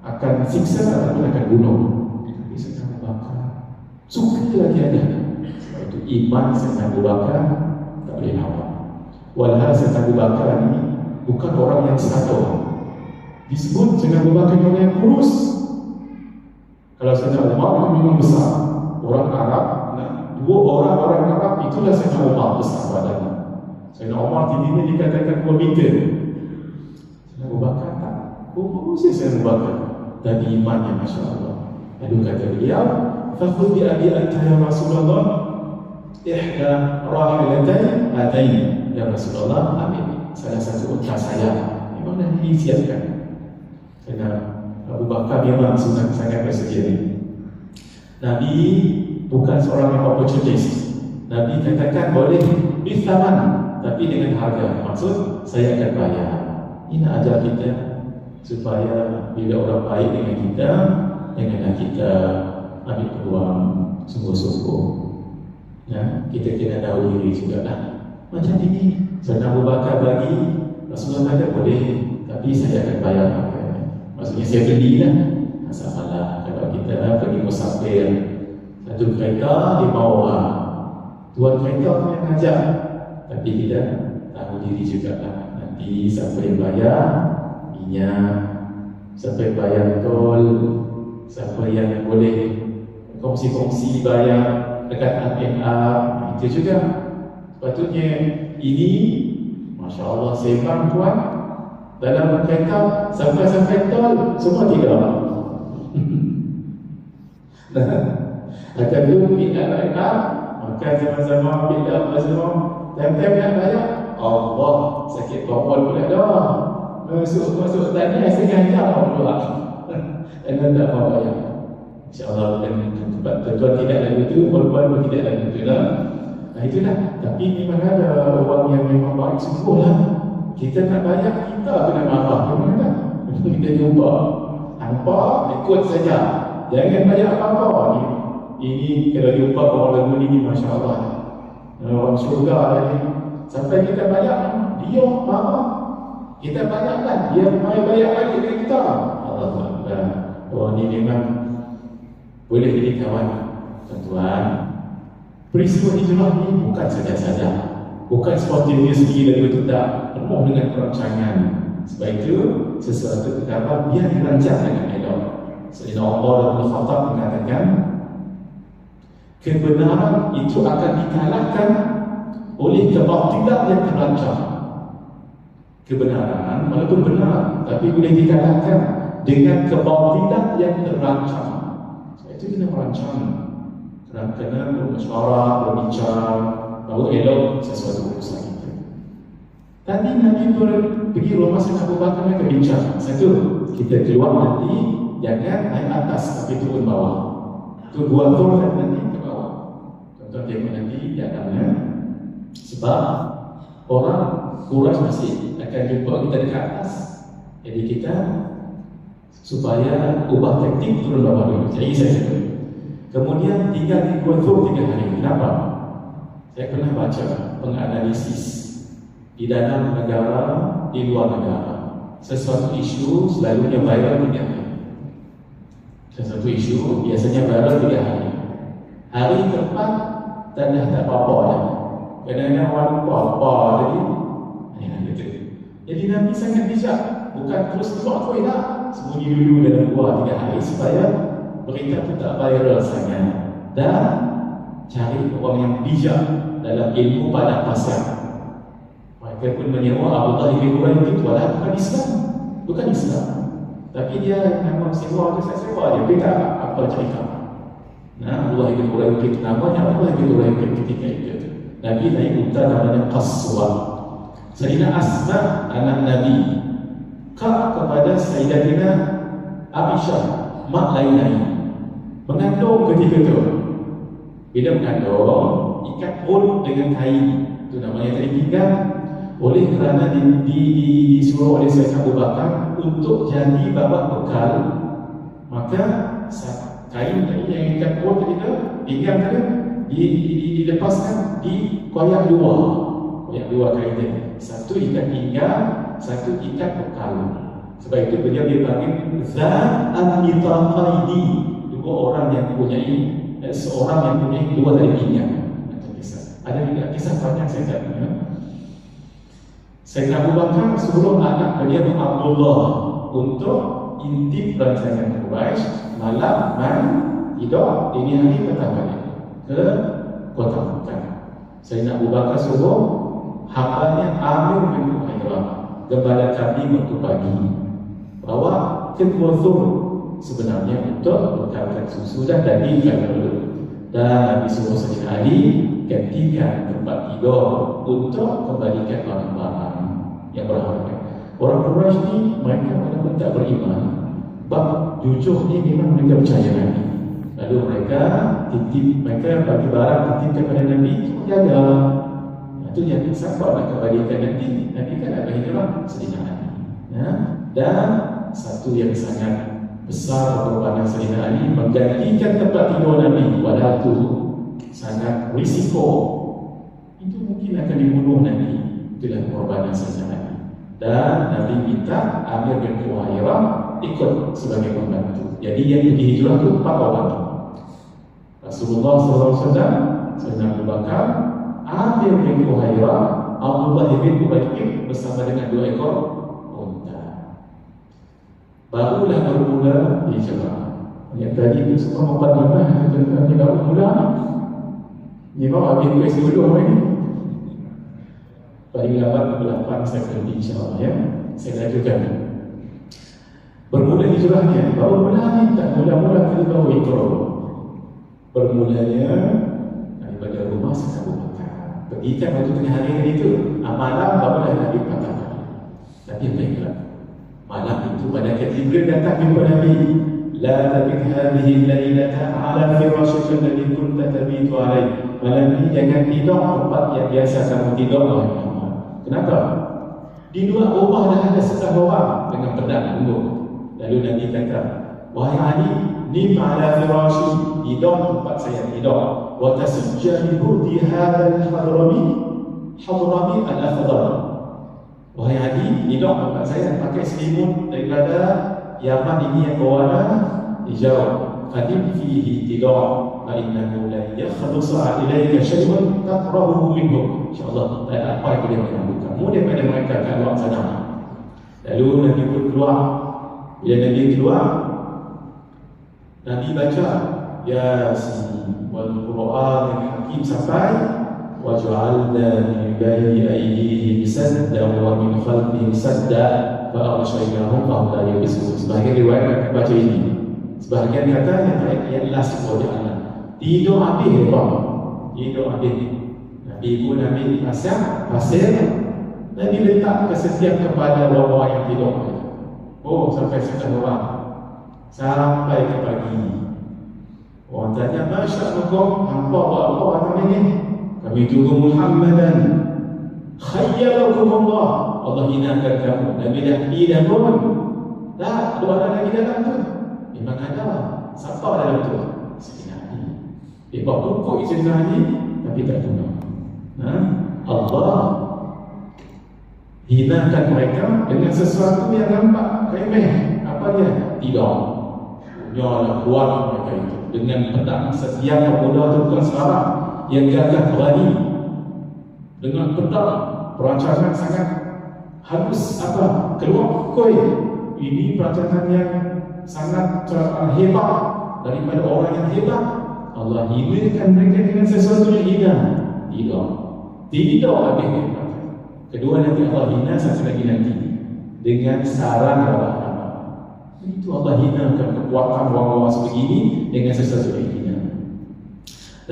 akan siksa ataupun akan bunuh. Tapi Sayyidina Abu Bakar suka lagi ada. Sebab itu iman Sayyidina Abu Bakar tak boleh lawan. Walhal Sayyidina Abu Bakar ni bukan orang yang satu. Disebut Sayyidina Abu Bakar orang yang kurus. Kalau Sayyidina Umar memang besar. Orang Arab, dua orang Arab itulah Sayyidina Umar besar badannya. Sayyidina Umar tingginya dikatakan 2 meter. Sayyidina Abu Bakar tak. Kurus Sayyidina Abu Bakar. Tadi imannya Masya Allah. Lalu kata beliau, فَخُذْ بِأَبِي أَنْتَ يَا رَسُولَ اللَّهِ إِحْدَى رَاحِلَتَيْنِ هَاتَيْنِ. Ya Rasulullah, ambil salah satu unta saya. Memang dah disiapkan. Kerana Abu Bakar memang sangat bersedia. Nabi bukan seorang yang opportunist. Nabi katakan boleh bithaman, tapi dengan harga. Maksud saya akan bayar. Ini nak ajar kita supaya bila orang baik dengan kita, janganlah kita ambil peluang sungguh-sungguh. Ya, kita kena tahu diri juga lah. Macam ini, Sayyidina Abu Bakar bagi, Rasulullah kata boleh, tapi saya akan bayar. Maksudnya saya belilah. Masalah kalau kita pergi musafir, satu kereta 5 orang, tuan kereta punya ngajak, tapi kita tahu diri juga lah. Nanti siapa yang bayar minyak, siapa yang bayar tol, siapa yang boleh kongsi-kongsi bayar dekat APR, itu juga. Sepatutnya ini, Masya Allah, sembang tuan dalam kereta sampai tol, semua tidak. Akan dulu APR, maka sama-sama bila sama tem-tem yang bayar, Allah, sakit kompon pula dah. Masuk tanya setengah jam pula. Dan tak apa bayar. InsyaAllah tuan tidak lagu itu, perempuan pun tidak lagu itu lah. Nah itulah. Tapi memang ada orang yang memang baik sungguh lah. Kita nak bayar, kita kena marah. Memang tak? Kita jumpa. Nampak, ikut saja. Jangan bayar apa-apa. Ini kalau jumpa orang lagu ini, Masya Allah. Orang syurga lagi. Sampai kita bayar, dia marah. Kita bayarkan, dia bayar lagi dengan kita. Allah. Orang ini memang boleh jadi kawan. Tuan-tuan, peristiwa hijrah ini bukan saja-saja, bukan spontaneously lalu itu tak, penuh dengan perancangan. Sebab itu sesuatu perkara biar dirancang dengan elok. Sayyidina Umar bin Khattab mengatakan, kebenaran itu akan dikalahkan oleh kebatilan yang terancam. Kebenaran walaupun benar, tapi boleh dikalahkan dengan kebatilan yang terancam. Sebab itu kena merancang, kena bermusyawarah, berbincang, baru elok sesuatu urusan kita. Tadi Nabi pergi rumah Sayyidina Abu Bakar dan berbincang. Satu, kita keluar nanti jangan naik atas tapi turun bawah. Itu gua Thur nanti ke bawah. Contoh tengok nanti jalannya. Sebab orang Quraisy masih akan jumpa kita dekat atas. Jadi kita supaya ubah taktik turun bawah dulu. Jadi saya sebut. Kemudian tinggal di Gua Thur 3 hari. Kenapa? Saya pernah baca penganalisis di dalam negara, di luar negara. Sesuatu isu selalunya viral 3 hari. Sesuatu isu biasanya viral 3 hari. Hari keempat dan dah tak apa-apa dah. Kadang-kadang orang lupa apa tadi. Gitu. Jadi Nabi sangat bijak. Bukan terus keluar kau dah. Sembunyi dulu dalam gua 3 hari supaya berita itu tak viral sangat. Dan cari orang yang bijak dalam ilmu padang pasar. Mereka pun menyewa Abdullah bin Ubay itu adalah bukan Islam. Bukan Islam. Tapi dia memang sewa, dia sewa dia. Dia tak apa cerita. Nah, Abdullah bin Ubay itu namanya Abdullah bin Ubay ketika itu. Nabi naik unta namanya Qaswa. Sayyidina Asma anak Nabi kak kepada Sayyidatina Aisyah mak lain-lain mengandung ketika itu. Bila mengandung ikat pun dengan kain, itu namanya kain pinggang. Oleh kerana disuruh oleh Sayyidina Abu Bakar untuk jadi bawa bekal, maka kain tadi yang ikat pun tadi tu pinggang tadi dilepaskan, dikoyak dua kain tadi. Satu ikat pinggang, satu ikat bekal. Sebab itu beliau dipanggil Za'an-Nitaqaini, dua orang yang mempunyai seorang yang mempunyai dua tali pinggang. Ada juga kisah banyak saya tak tahu. Sayyidina Abu Bakar suruh anak beliau Abdullah untuk intip rancangan Quraisy malam tidur dini hari pertama ke kota Makkah. Sayyidina Abu Bakar suruh hambanya Amir bin Fuhairah gembala kambing waktu pagi bawa ke Gua Thur sebenarnya untuk bekalkan susu dan daging dulu. Dan Nabi suruh Sayyidina Ali gantikan tempat tidur untuk kembalikan barang-barang yang berharga. Orang Quraisy ni mereka walaupun tak beriman, bab jujur ni memang mereka percaya Nabi. Lalu mereka mereka bagi barang titip kepada Nabi, itu jaga. Itu yang siapa nak kembalikan Nabi kan ada hijrah Sayyidina Ali. Ya? Dan satu yang sangat besar pengorbanan Sayyidina Ali menggantikan tempat tidur Nabi, padahal itu sangat risiko. Itu mungkin akan dibunuh Nabi. Itulah pengorbanan Sayyidina Ali. Dan Nabi minta Amir bin Fuhairah ikut sebagai pembantu. Jadi yang pergi hijrah itu 4 orang. Rasulullah SAW, Sayyidina Abu Bakar, Amir bin Fuhairah, Abdullah bin Ubay bersama dengan 2 ekor unta. Barulah bermula hijrah. Yang tadi itu semua mukadimah tentang tidak bermula. Ni bawa habis kuis dulu hari ini. Paling lambat 8 saya berhenti insyaAllah ya. Saya lanjutkan. Bermula hijrahnya, baru mula ni tak mula-mula kita tahu hijrah. Bermulanya daripada rumah Sayyidina Abu Bakar. Pergikan waktu tengah hari tadi itu, malam barulah Nabi katakan. Tapi baiklah. Malam itu pada Jibril datang jumpa Nabi. La tabit hadhihi al-lailata ala firashika alladhi kunta tabitu alayhi. Malam ini jangan tidur tempat yang biasa kamu tidur oleh Muhammad. Kenapa? Di luar rumah dah ada setengah orang dengan pedang tunggu. Lalu Nabi kata, wahai Ali, nim ala firashi, tidur tempat saya tidur. Wa tasajjadu di hadzal hadrami al-afdal. Wahai Ali, tidur tempat saya pakai selimut daripada Yaman ini yang berwarna hijau. Qadim fihi tidur. فإنه لا يخلص إليك شيء تقربه منه. InsyaAllah tak ada apa yang boleh mengganggu kamu daripada mereka kat luar sana. Lalu Nabi pun keluar. Bila Nabi keluar, Nabi baca Yasin wal Quran al-Hakim sampai وَجَعَلْنَا مِنْ بَيْنِ أَيْدِيهِمْ سَدًّا وَمِنْ خَلْفِهِمْ سَدًّا فَأَغْشَيْنَاهُمْ فَهُمْ لَا يُبْصِرُونَ. Sebahagian riwayat baca ini. Sebahagian kata yang last waja'alna. Tidur habis bang. Tidur habis. Nabi pun ambil pasir. Nabi letak ke setiap kepada orang-orang yang tidur. Oh, sampai setengah orang. Sampai ke pagi. Orang tanya, masya'alukum, hampa buat apa kami ni? Kami tunggu Muhammadan. Khayyalakum Allah. Allah hinakan kamu. Nabi dah hina pun. Tak, ada orang lagi dalam tu. Memang ada. Siapa dalam tu? Sayyidina Ali. Dia buat pokok Sayyidina Ali, tapi tak guna. Allah hinakan mereka dengan sesuatu yang nampak remeh. Apa dia? Tidak. Punyalah kuat mereka itu dengan pedang setiap pemuda itu bukan sekarang yang gagah berani dengan pedang perancangan sangat halus keluar koi. Ini perancangan yang sangat hebat daripada orang yang hebat. Allah hinakan mereka dengan sesuatu yang hina. Tidak habis hebat. Kedua nanti Allah hina satu lagi nanti dengan sarang Allah. Itu Allah hinakan kekuatan orang-orang sebegini dengan sesuatu yang hina.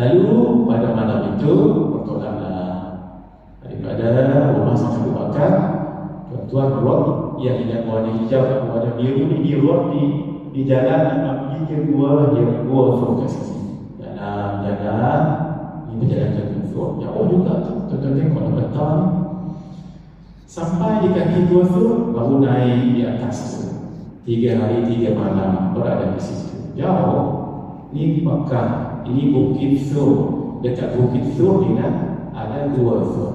Lalu pada malam itu bertolaklah daripada rumah Sayyidina Abu Bakar, tuan-tuan keluar yang tidak warna hijau, warna biru ni keluar di jalan nak pergi ke gua fokus dalam jalan ni berjalan ke gua. Jauh juga tu, tuan-tuan tengok ada peta ni. Sampai di kaki gua tu baru naik di atas tu. 3 hari 3 malam berada di situ. Jauh. Ini Makkah, ini Bukit Thur. Dekat Bukit Thur ni ada gua Thur.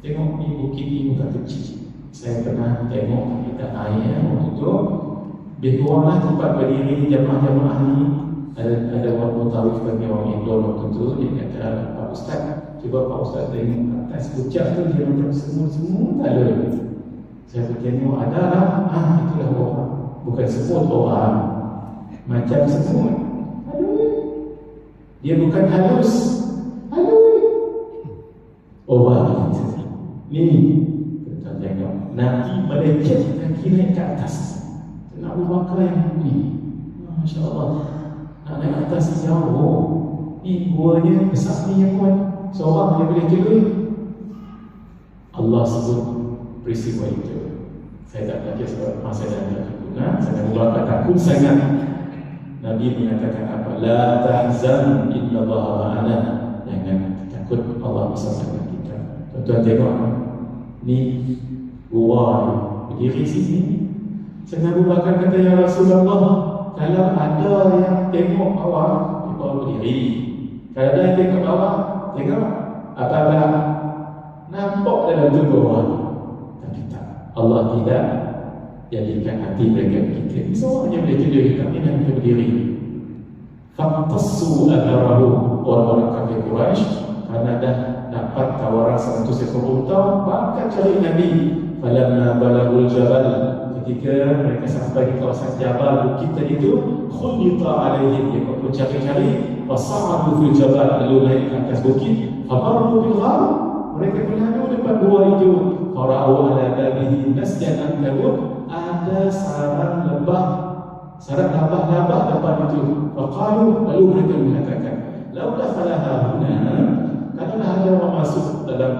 Tengok ni bukit ni bukan kecil. Saya pernah tengok kita air waktu tu. Lebih kuranglah tempat berdiri jemaah-jemaah ni. Ada orang mutawif bagi orang Indo waktu tu. Dia kata, Pak Ustaz, cuba Pak Ustaz tengok atas puncak tu dia macam semut-semut. Tak ada. Saya bertengok, ada lah. Itulah orang. Bukan semut orang. Macam semut. Aduh. Dia bukan halus. Aduh. Orang itu. Ni kita tengok Nabi melejit kaki naik ke atas. Nak Abu Bakar yang ni, Masya Allah, nak naik atas jauh. Ni guanya besar ni yang kuat. Seorang dia boleh jaga. Allah sebut peristiwa itu. Saya tak baca sebab masa saya tak guna. Saya Abu Bakar takut sangat. Nabi mengatakan apa? La tahzan innallaha ma'ana. Jangan takut, Allah bersama kita. Tuan-tuan tengok ni gua berdiri sini. Sayyidina Abu Bakar kata, ya Rasulullah, kalau ada yang tengok bawah, dia baru berdiri. Kalau ada yang tengok bawah, tengok apa-apa nampak dalam tubuh orang. Tapi tak, Allah tidak jadikan hati mereka begitu. Semuanya boleh tidur kita ni dan kita berdiri. Faqtassu adharahu, orang-orang kafir Quraisy karena dah dapat tawaran 100 ekor unta, maka cari Nabi. Falamma balagul jabal, ketika mereka sampai di kawasan jabal bukit tadi itu, khulita alaihim, dia pun cari-cari, fasa'adu fil jabal, lalu naik ke atas bukit, famarru bil ghar, mereka berlalu depan gua itu, fara'u ala babihi nasjan ankabut, ada sarang labah-labah depan itu. Faqalu, lalu mereka mengatakan, lau dakhalaha huna, kalaulah ada orang masuk dalam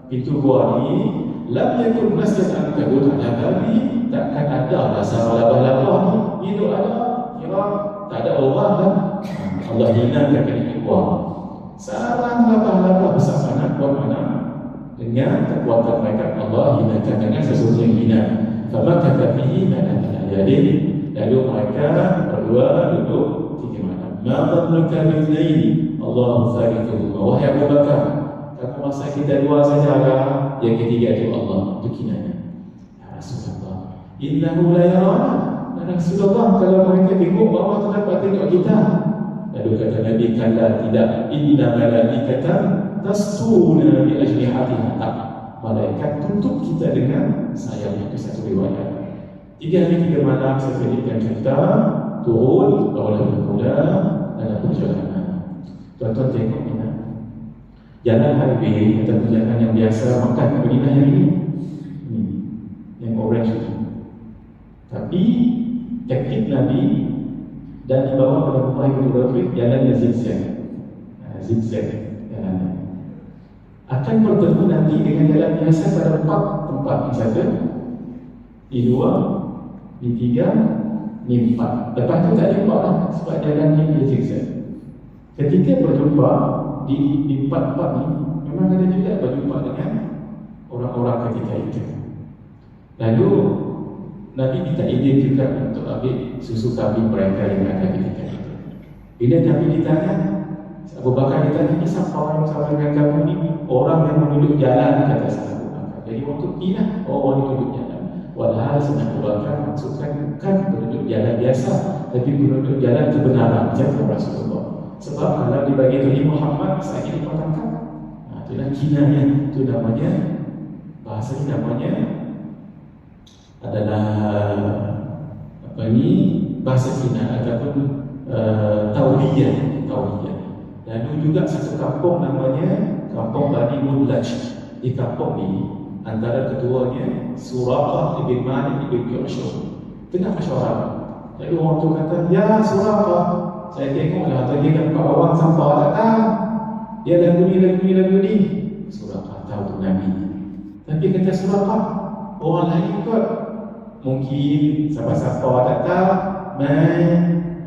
pintu gua ni, lam yakun masjid ankabut ala babi, takkan ada sarang labah-labah ni. Itu ada, kira tak ada orang kan. Allah hinakan kalimat gua. Sarang labah-labah besar mana, kuat mana, dengan kekuatan mereka Allah hinakan dengan sesuatu yang hina. Fama kata fihi mana ayadin, lalu mereka berdua duduk 3 malam. Ma dhannuka bil-laili Allahu thalithuhuma. Wahai Abu Bakar, kamu masa kita dua sajalah, yang ketiga itu Allah. Itu kinayah. Ya Rasulullah, innahu la yarana. Ya Rasulullah, kalau mereka tengok bawah tu dapat tengok kita. Lalu kata Nabi, kalla tidak, inna malaikatan tasuna bi ajnihatiha. Malaikat tutup kita dengan sayap. Itu satu riwayat. 3 hari 3 malam saya ceritakan cerita, turun barulah berkuda dalam perjalanan. Tuan-tuan tengok ni, jalan highway atau jalan yang biasa Makkah ke Madinah yang ini, yang orange itu. Tapi taktik Nabi dan dibawa pada Umar bin Khattab, jalan yang zigzag. Zigzag jalan akan bertemu nanti dengan jalan biasa pada 4 tempat saja. Di 2, di 3, di 4. Lepas tu tak jumpa lah sebab jalan ni dia zigzag. Ketika berjumpa di tempat-tempat ni, memang ada juga berjumpa dengan orang-orang ketika itu. Lalu Nabi minta izin juga untuk ambil susu kambing mereka yang ada ketika itu. Bila Nabi ditanya, Abu Bakar ditanya, ini siapa orang sama dengan kamu ni? Orang yang menunjuk jalan, kata Abu Bakar. Jadi waktu pindah, orang yang menunjuk jalan. Walhal Abu Bakar maksudkan bukan menunjuk jalan biasa, tapi menunjuk jalan kebenaran, kata Rasulullah. Sebab kalau dibagi Nabi Muhammad, saya ini dipatangkan. Itulah kinayah, itu namanya, bahasa ini namanya adalah apa ni, bahasa Cina ataupun tauriyah. Lalu juga satu kampung namanya Kampung Bani Mudlaj. Di kampung ni antara ketuanya Suraqah ibn Malik ibn Ju'shum. Tengah masyarakat. Lalu orang tu kata, ya Suraqah, saya tengoklah tadi nampak orang sampah datang. Dia lagu ni. Suraqah tahu tu Nabi. Tapi kata Suraqah, orang lain kot. Mungkin siapa-siapa datang main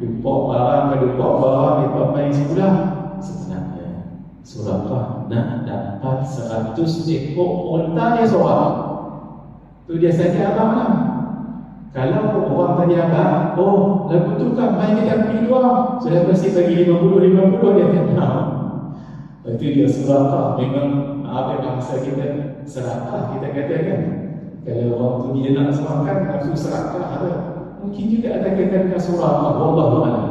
jumpa barang, mereka main sekolah. Sebenarnya Suraqah nak dapat 100 ekor unta dia seorang. Tu dia saja abang lah. Kalau orang tadi abang, oh lagu tu kan main kita pergi luar, sudah pasti bagi 50 dia kenal. Itu dia Suraqah. Memang apa bahasa kita, serakah kita katakan. Kalau orang tu dia nak semakan, nafsu serakah ada. Mungkin juga ada kata dengan Suraqah, wallahu a'lam.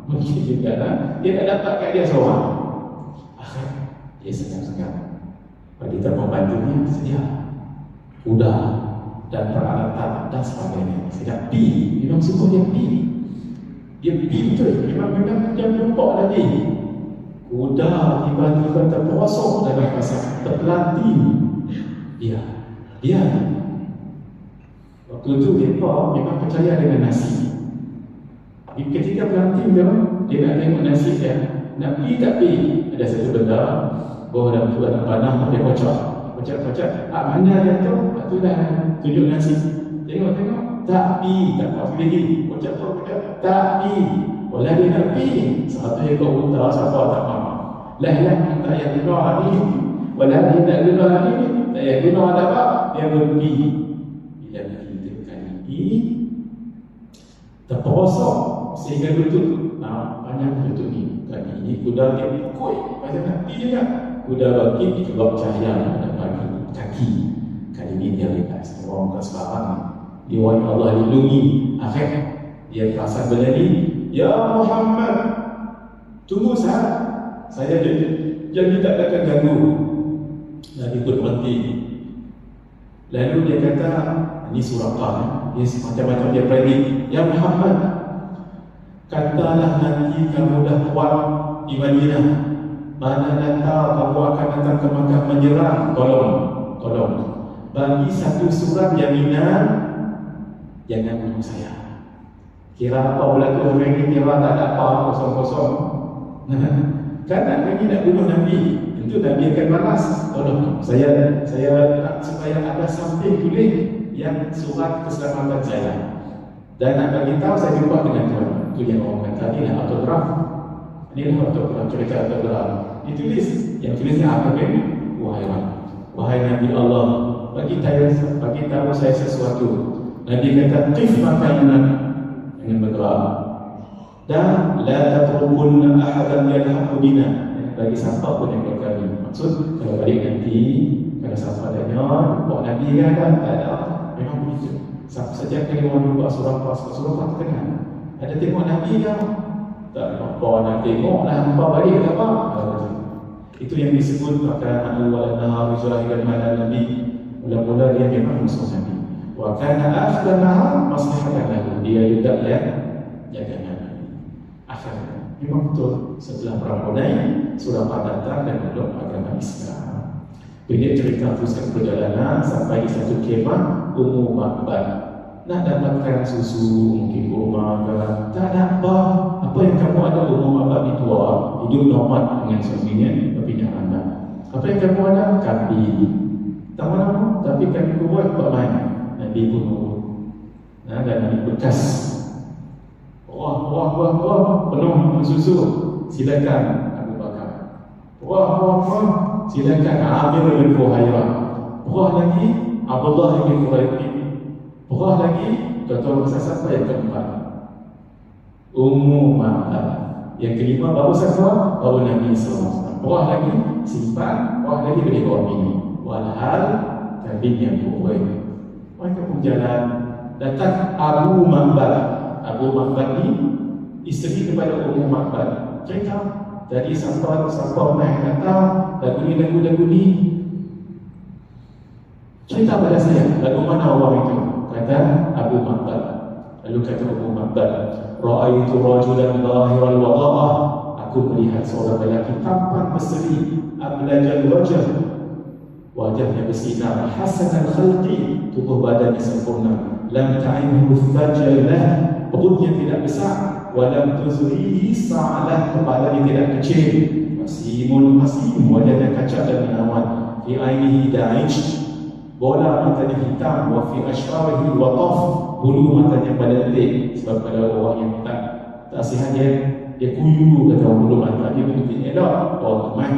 Mungkin juga dia tak dapat kat dia seorang. Akhir dia senyap-senyap. Bagi kita membantunya, sedia kuda dan peralatan dan sebagainya. Sedap pi, memang sungguh dia pi. Dia pi betul, memang dia jumpa lagi. Kuda tiba-tiba terperosok dalam pasar, terpelanting. Dia waktu itu mereka memang percaya dengan nasi. Ketika pelanting dia nak tengok nasi kan, nak pergi tak pergi. Ada satu benda bawah dalam tu ada panah, dia kocak. Mana dia tu? Tu dah tunjuk nasi. Tengok, tak pergi, tak pergi lagi. Kocak, tak pergi. Walau dia nak pergi, satu ekor unta siapa tak mahu. Lah tak payah guna hari ni. Walau dia nak guna hari ni, tak payah guna ada apa, dia pergi. Bila kita kali ini terperosok sehingga lutut, panjang lutut ni. Kali ini kuda dia pukul, macam nak pergi juga. Kuda bangkit sebab cahaya pada pagi kaki. Kali ini dia lepas. Orang tak sebarang, dia wahai Allah lindungi. Akhir dia perasan benda ni, ya Muhammad, tunggu saya jadi tak akan ganggu. Nabi pun berhenti. Lalu dia kata, ini Suraqah, dia macam-macam dia predik, ya Muhammad, katalah nanti kamu dah kuat di Madinah, mana datang kamu akan datang ke Makkah menyerang, tolong bagi satu surat jaminan, jangan bunuh saya. Kira apa berlaku hari ini, kira tak ada apa, kosong-kosong. Kan lagi nak bunuh Nabi, tentu Nabi akan balas. Tolong saya supaya ada samping tulis yang surat keselamatan saya. Dan nak bagi tahu saya jumpa dengan tuan. Itu yang orang kata ni lah autograf. Ini lah autograf, cerita autograf. Ditulis, yang tulisnya apa kan? Wahai Nabi Allah, bagi tahu saya sesuatu. Nabi kata, qif makainak, jangan bergerak. Dan la tatrukunna ahadan yalhaqu bina, bagi siapa pun yang berkali. Maksud kalau balik nanti, kalau siapa tanya, buat Nabi kan? Tak ada. Memang begitu. Sejak kali orang buat surah terkenal, ada tengok Nabi kan? Tak apa nak tengok lah, apa balik tak apa. Itu yang disebut maka awal nahar zurahidan mana Nabi. Mula-mula dia memang musuh Nabi. Wa kana akhir nahar maslahatan lahu, dia juga ya jaga Nabi. Akhirnya memang betul setelah perang Hunain Suraqah datang dan meluk agama Islam. Bila cerita teruskan perjalanan sampai di satu kemah Ummu Ma'bad, nak dapatkan susu, mungkin kurma ke, tak ada apa. Apa yang kamu ada Ummu Ma'bad itu hidup normal dengan suaminya, pindah anak. Apa yang kamu ada? Kambing. Tak mana, tapi kami buat main. Nabi pun dan Nabi bekas. Wah, penuh susu. silakan Abu Bakar. Wah, silakan Amir bin Fuhairah. Wah lagi Abdullah bin Quraib. Wah lagi tuan-tuan besar siapa yang keempat? Ummu Ma'bad. Yang kelima baru siapa? Baru Nabi SAW. Wah lagi simpan, wah lagi boleh bawa ini. Walhal tabinya buat. Mereka pun jalan. Datang Abu Ma'bad. Abu Ma'bad ni isteri kepada Ummu Ma'bad. Cerita. Jadi sampai naik kata lagu ni. Cerita pada saya, lagu mana orang itu? Kata Abu Ma'bad. Lalu kata Abu Ma'bad, ra'aitu rajulan zahiral wada'ah. Aku melihat seorang lelaki tampan berseri, ablajal wajah, wajahnya bersinar, hasanal khalqi, tubuh badannya sempurna, lam ta'inhu fajalah, perutnya tidak besar, walam tuzrihi sa'alah, kepalanya tidak kecil, masim, wajahnya kacak dan menawan, fi ainihi da'ij, bola matanya hitam, wa fi ashfarihi wataf, bulu matanya berlentik. Sebab pada orang yang tak sihat dia kuyu, kata orang bulu mata dia betul elok, orang teman.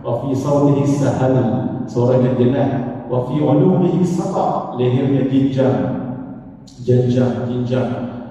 Wa fi sawtihi sahal, suaranya jelas. Wa fi ulumihi saqa, lehernya jinjang.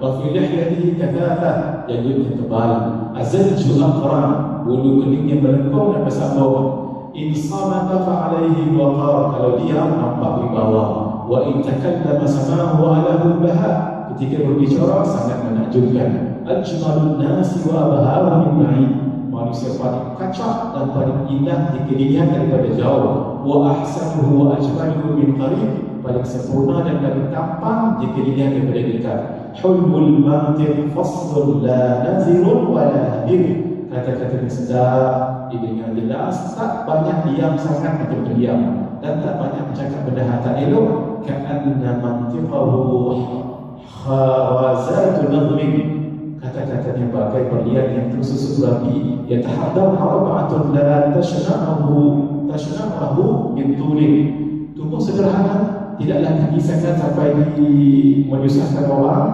Wa fi lihyatihi kathatha, janggutnya tebal. Azalju aqran, bulu keningnya melengkung dan bersambung. In samata fa'alaihi waqar, kalau dia nampak wibawa. Wa in takallama samahu alahu baha, ketika berbicara sangat menakjubkan. Ajmalun nasi wa abharu min ba'id, manusia paling kacak dan paling indah jika dilihat daripada jauh. Wa ahsanuhu wa ajmaluhu min qarib, paling sempurna dan paling tampan jika dilihat daripada dekat. Hulmul mantir faslun la nazirun wa la hadir, kata-kata sedap, didengar jelas, tak banyak diam sangat atau berdiam, dan tak banyak bercakap benda tak elok. Ka'anna mantiqahu khawazatu nadhmin, kata-katanya bagai berlian yang tersusun rapi. Yatahaddam arba'atun la tashna'ahu min tulin, tubuh sederhana, tidaklah dipisahkan sampai menyusahkan orang.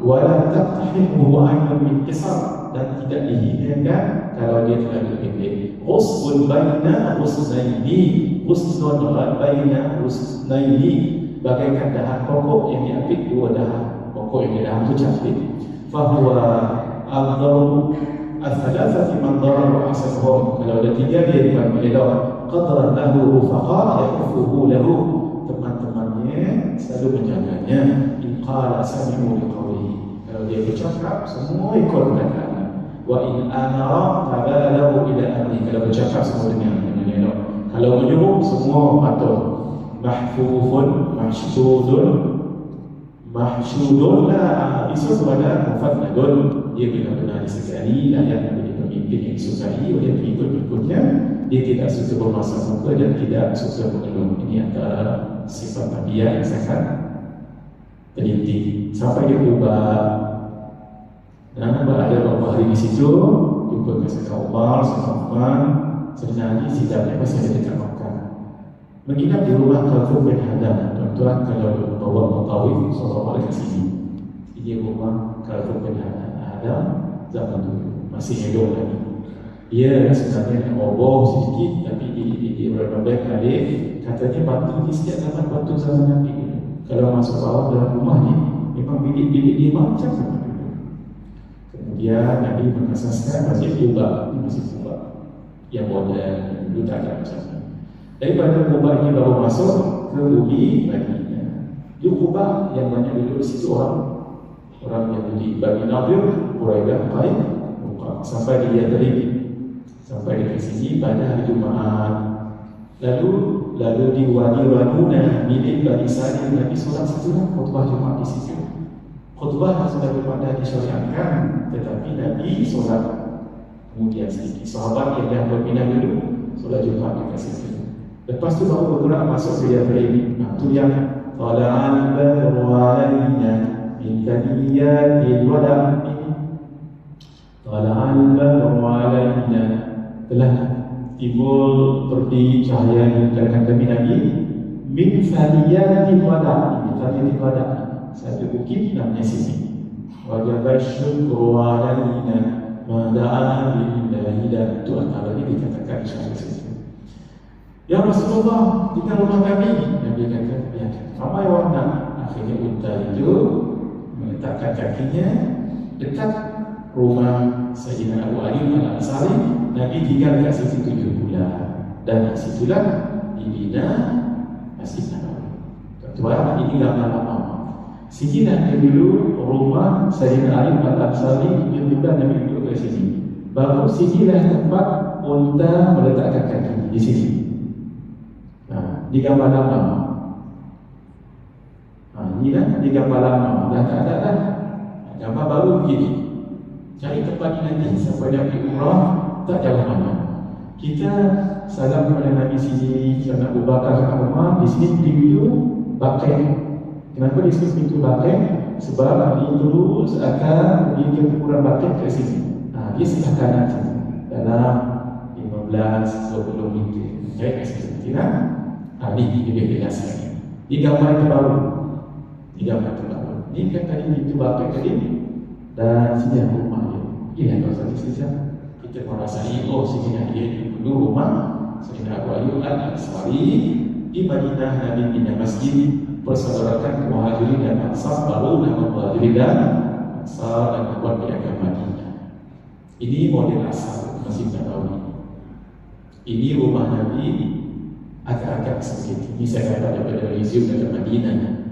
Wala taqtahimuhu aynun min qisar, dan tidak dihinakan kalau dia terlalu pendek. Husnul baina husnaini, husnul baina husnaini, bagaikan dahan pokok yang diapit dua dahan. Pokok yang dahan itu cantik. Fahuwa al-dharu al-thalathati man dharu ahsanuhum, kalau ada tiga dia paling elok. Qadran lahu rufaqa yakufuhu lahu, teman-temannya selalu menjaganya. Qala sami'u liqawlihi, kalau dia bercakap semua ikut perkataan. Wa in amara tabalahu ila amri, kalau bercakap semua dengan elok. Kalau menyuruh semua patuh. Mahfufun mahsyudun la isu pada mufatnadun, dia benar-benar disegani, layak menjadi pemimpin yang disukai oleh pengikut-pengikutnya. Dia tidak suka bermasam muka dan tidak suka mengeluh. Ini antara sifat Nabi yang sangat teliti. Sampai dia ubah. Ada beberapa hari di situ jumpa dengan Sayyidina Umar, Sayyidina Uthman, sebenarnya sidangnya masih ada dekat Makkah. Menginap di rumah Khalfun bin Hadam. Tuan-tuan kalau bawa Mutawif SAW dekat sini, ini rumah Khalfun bin Hadam zaman dulu, masih hidup lagi. Dia sebenarnya oboh sedikit, tapi di berbagai kali katanya batu ni setiap zaman batu zaman Nabi. Kalau masuk bawah dalam rumah ni, memang bilik-bilik dia macam sama dulu. Kemudian Nabi mengasaskan Masjid Quba, Masjid Quba yang modern, dulu tak ada macam ni. Daripada Quba ini baru masuk ke bumi Madinah. Di Quba yang banyak duduk di situ orang Yahudi, Bani Nadir, Quraidah, Qaid, sampai di Yathrib, sampai di sini pada hari Jumaat. Lalu di Wadi Ranuna, milik Bani Salim, Nabi solat satu khutbah Jumaat di situ. Khutbah sudah berpandai disyariatkan, tetapi Nabi solat kemudian sedikit. Sahabat yang berpindah dulu solat Jumaat di situ. Lepas tu baru bergerak masuk ke Yathrib. Itu yang tala'al badru alaina min thaniyatil wada'. Tala'al badru alaina, telah timbul terbit cahaya di kalangan kami Nabi min thaniyatil wada'. Thaniyatil wada', satu bukit namanya sini. Wajib syukru alaina Mada'a lillahi, dan itu antara ini dikatakan syarat itu. Ya Rasulullah, tinggal rumah kami. Nabi kata, ya, ramai orang nak. Akhirnya unta itu meletakkan kakinya dekat rumah Sayyidina Abu Ayyub Al-Ansari. Nabi tinggal dekat situ 7 bulan. Dan situlah dibina Masjid Nabawi. Tuan, ini gambar lama. Sini dulu rumah Sayyidina Ayyub Al-Ansari yang juga Nabi duduk di sini. Baru sinilah tempat unta meletakkan kaki di sini. Di gambar lama. Inilah di gambar lama. Dah tak ada dah. Gambar baru begini. Cari tempat ini nanti sampai dia pergi umrah, tak jauh mana. Kita salam kepada Nabi sini, Sayyidina Abu Bakar Umar. Di sini pintu bakai. Kenapa di sini pintu bakai? Sebab Nabi terus akan pergi ke kuburan bakai ke sini. Dia sebelah kanan dalam 15-20 meter. Baik, tidak? Ini lebih jelas lagi. Ini gambar terbaru. Ini kan tadi pintu bakai tadi, dan sini rumah dia. Ini kalau satu saja kita merasai, oh sini dia dulu rumah Sayyidina Abu Ayyub Al-Ansari di Madinah. Nabi bina masjid, persaudarakan Muhajirin dan Ansar, baru nama Muhajirin dan Ansar dan membuat piagam Madinah. Ini model asal Masjid Nabawi. Ini rumah Nabi. Agak-agak sedikit. Ini saya dapat daripada museum dari Madinah.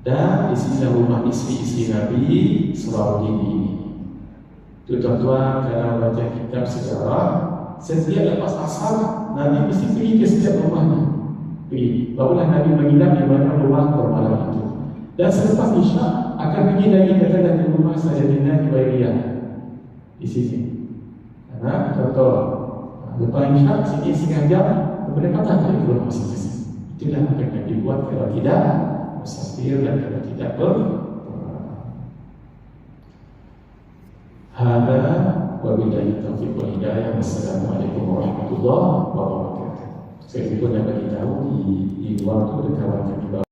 Dan di sini rumah istri-istri Nabi Surauddin ini. Tuan-tuan, kalau baca kitab sejarah, setiap lepas asar Nabi mesti pergi ke setiap rumahnya. Pergi. Barulah Nabi menginap di mana rumah bermalam itu. Dan selepas Isya akan pergi lagi ke rumah Sayyidina Juwairiyah di sini. Karena contoh, lepas Isya sini setengah jam. Pendekatan dari keluar masing-masing. Itulah yang akan dibuat kalau tidak musafir dan kalau tidak Hada wabillahi taufiq wal hidayah. Wassalamualaikum warahmatullahi wabarakatuh. Saya pun nak bagi tahu di luar tu ada kawan kami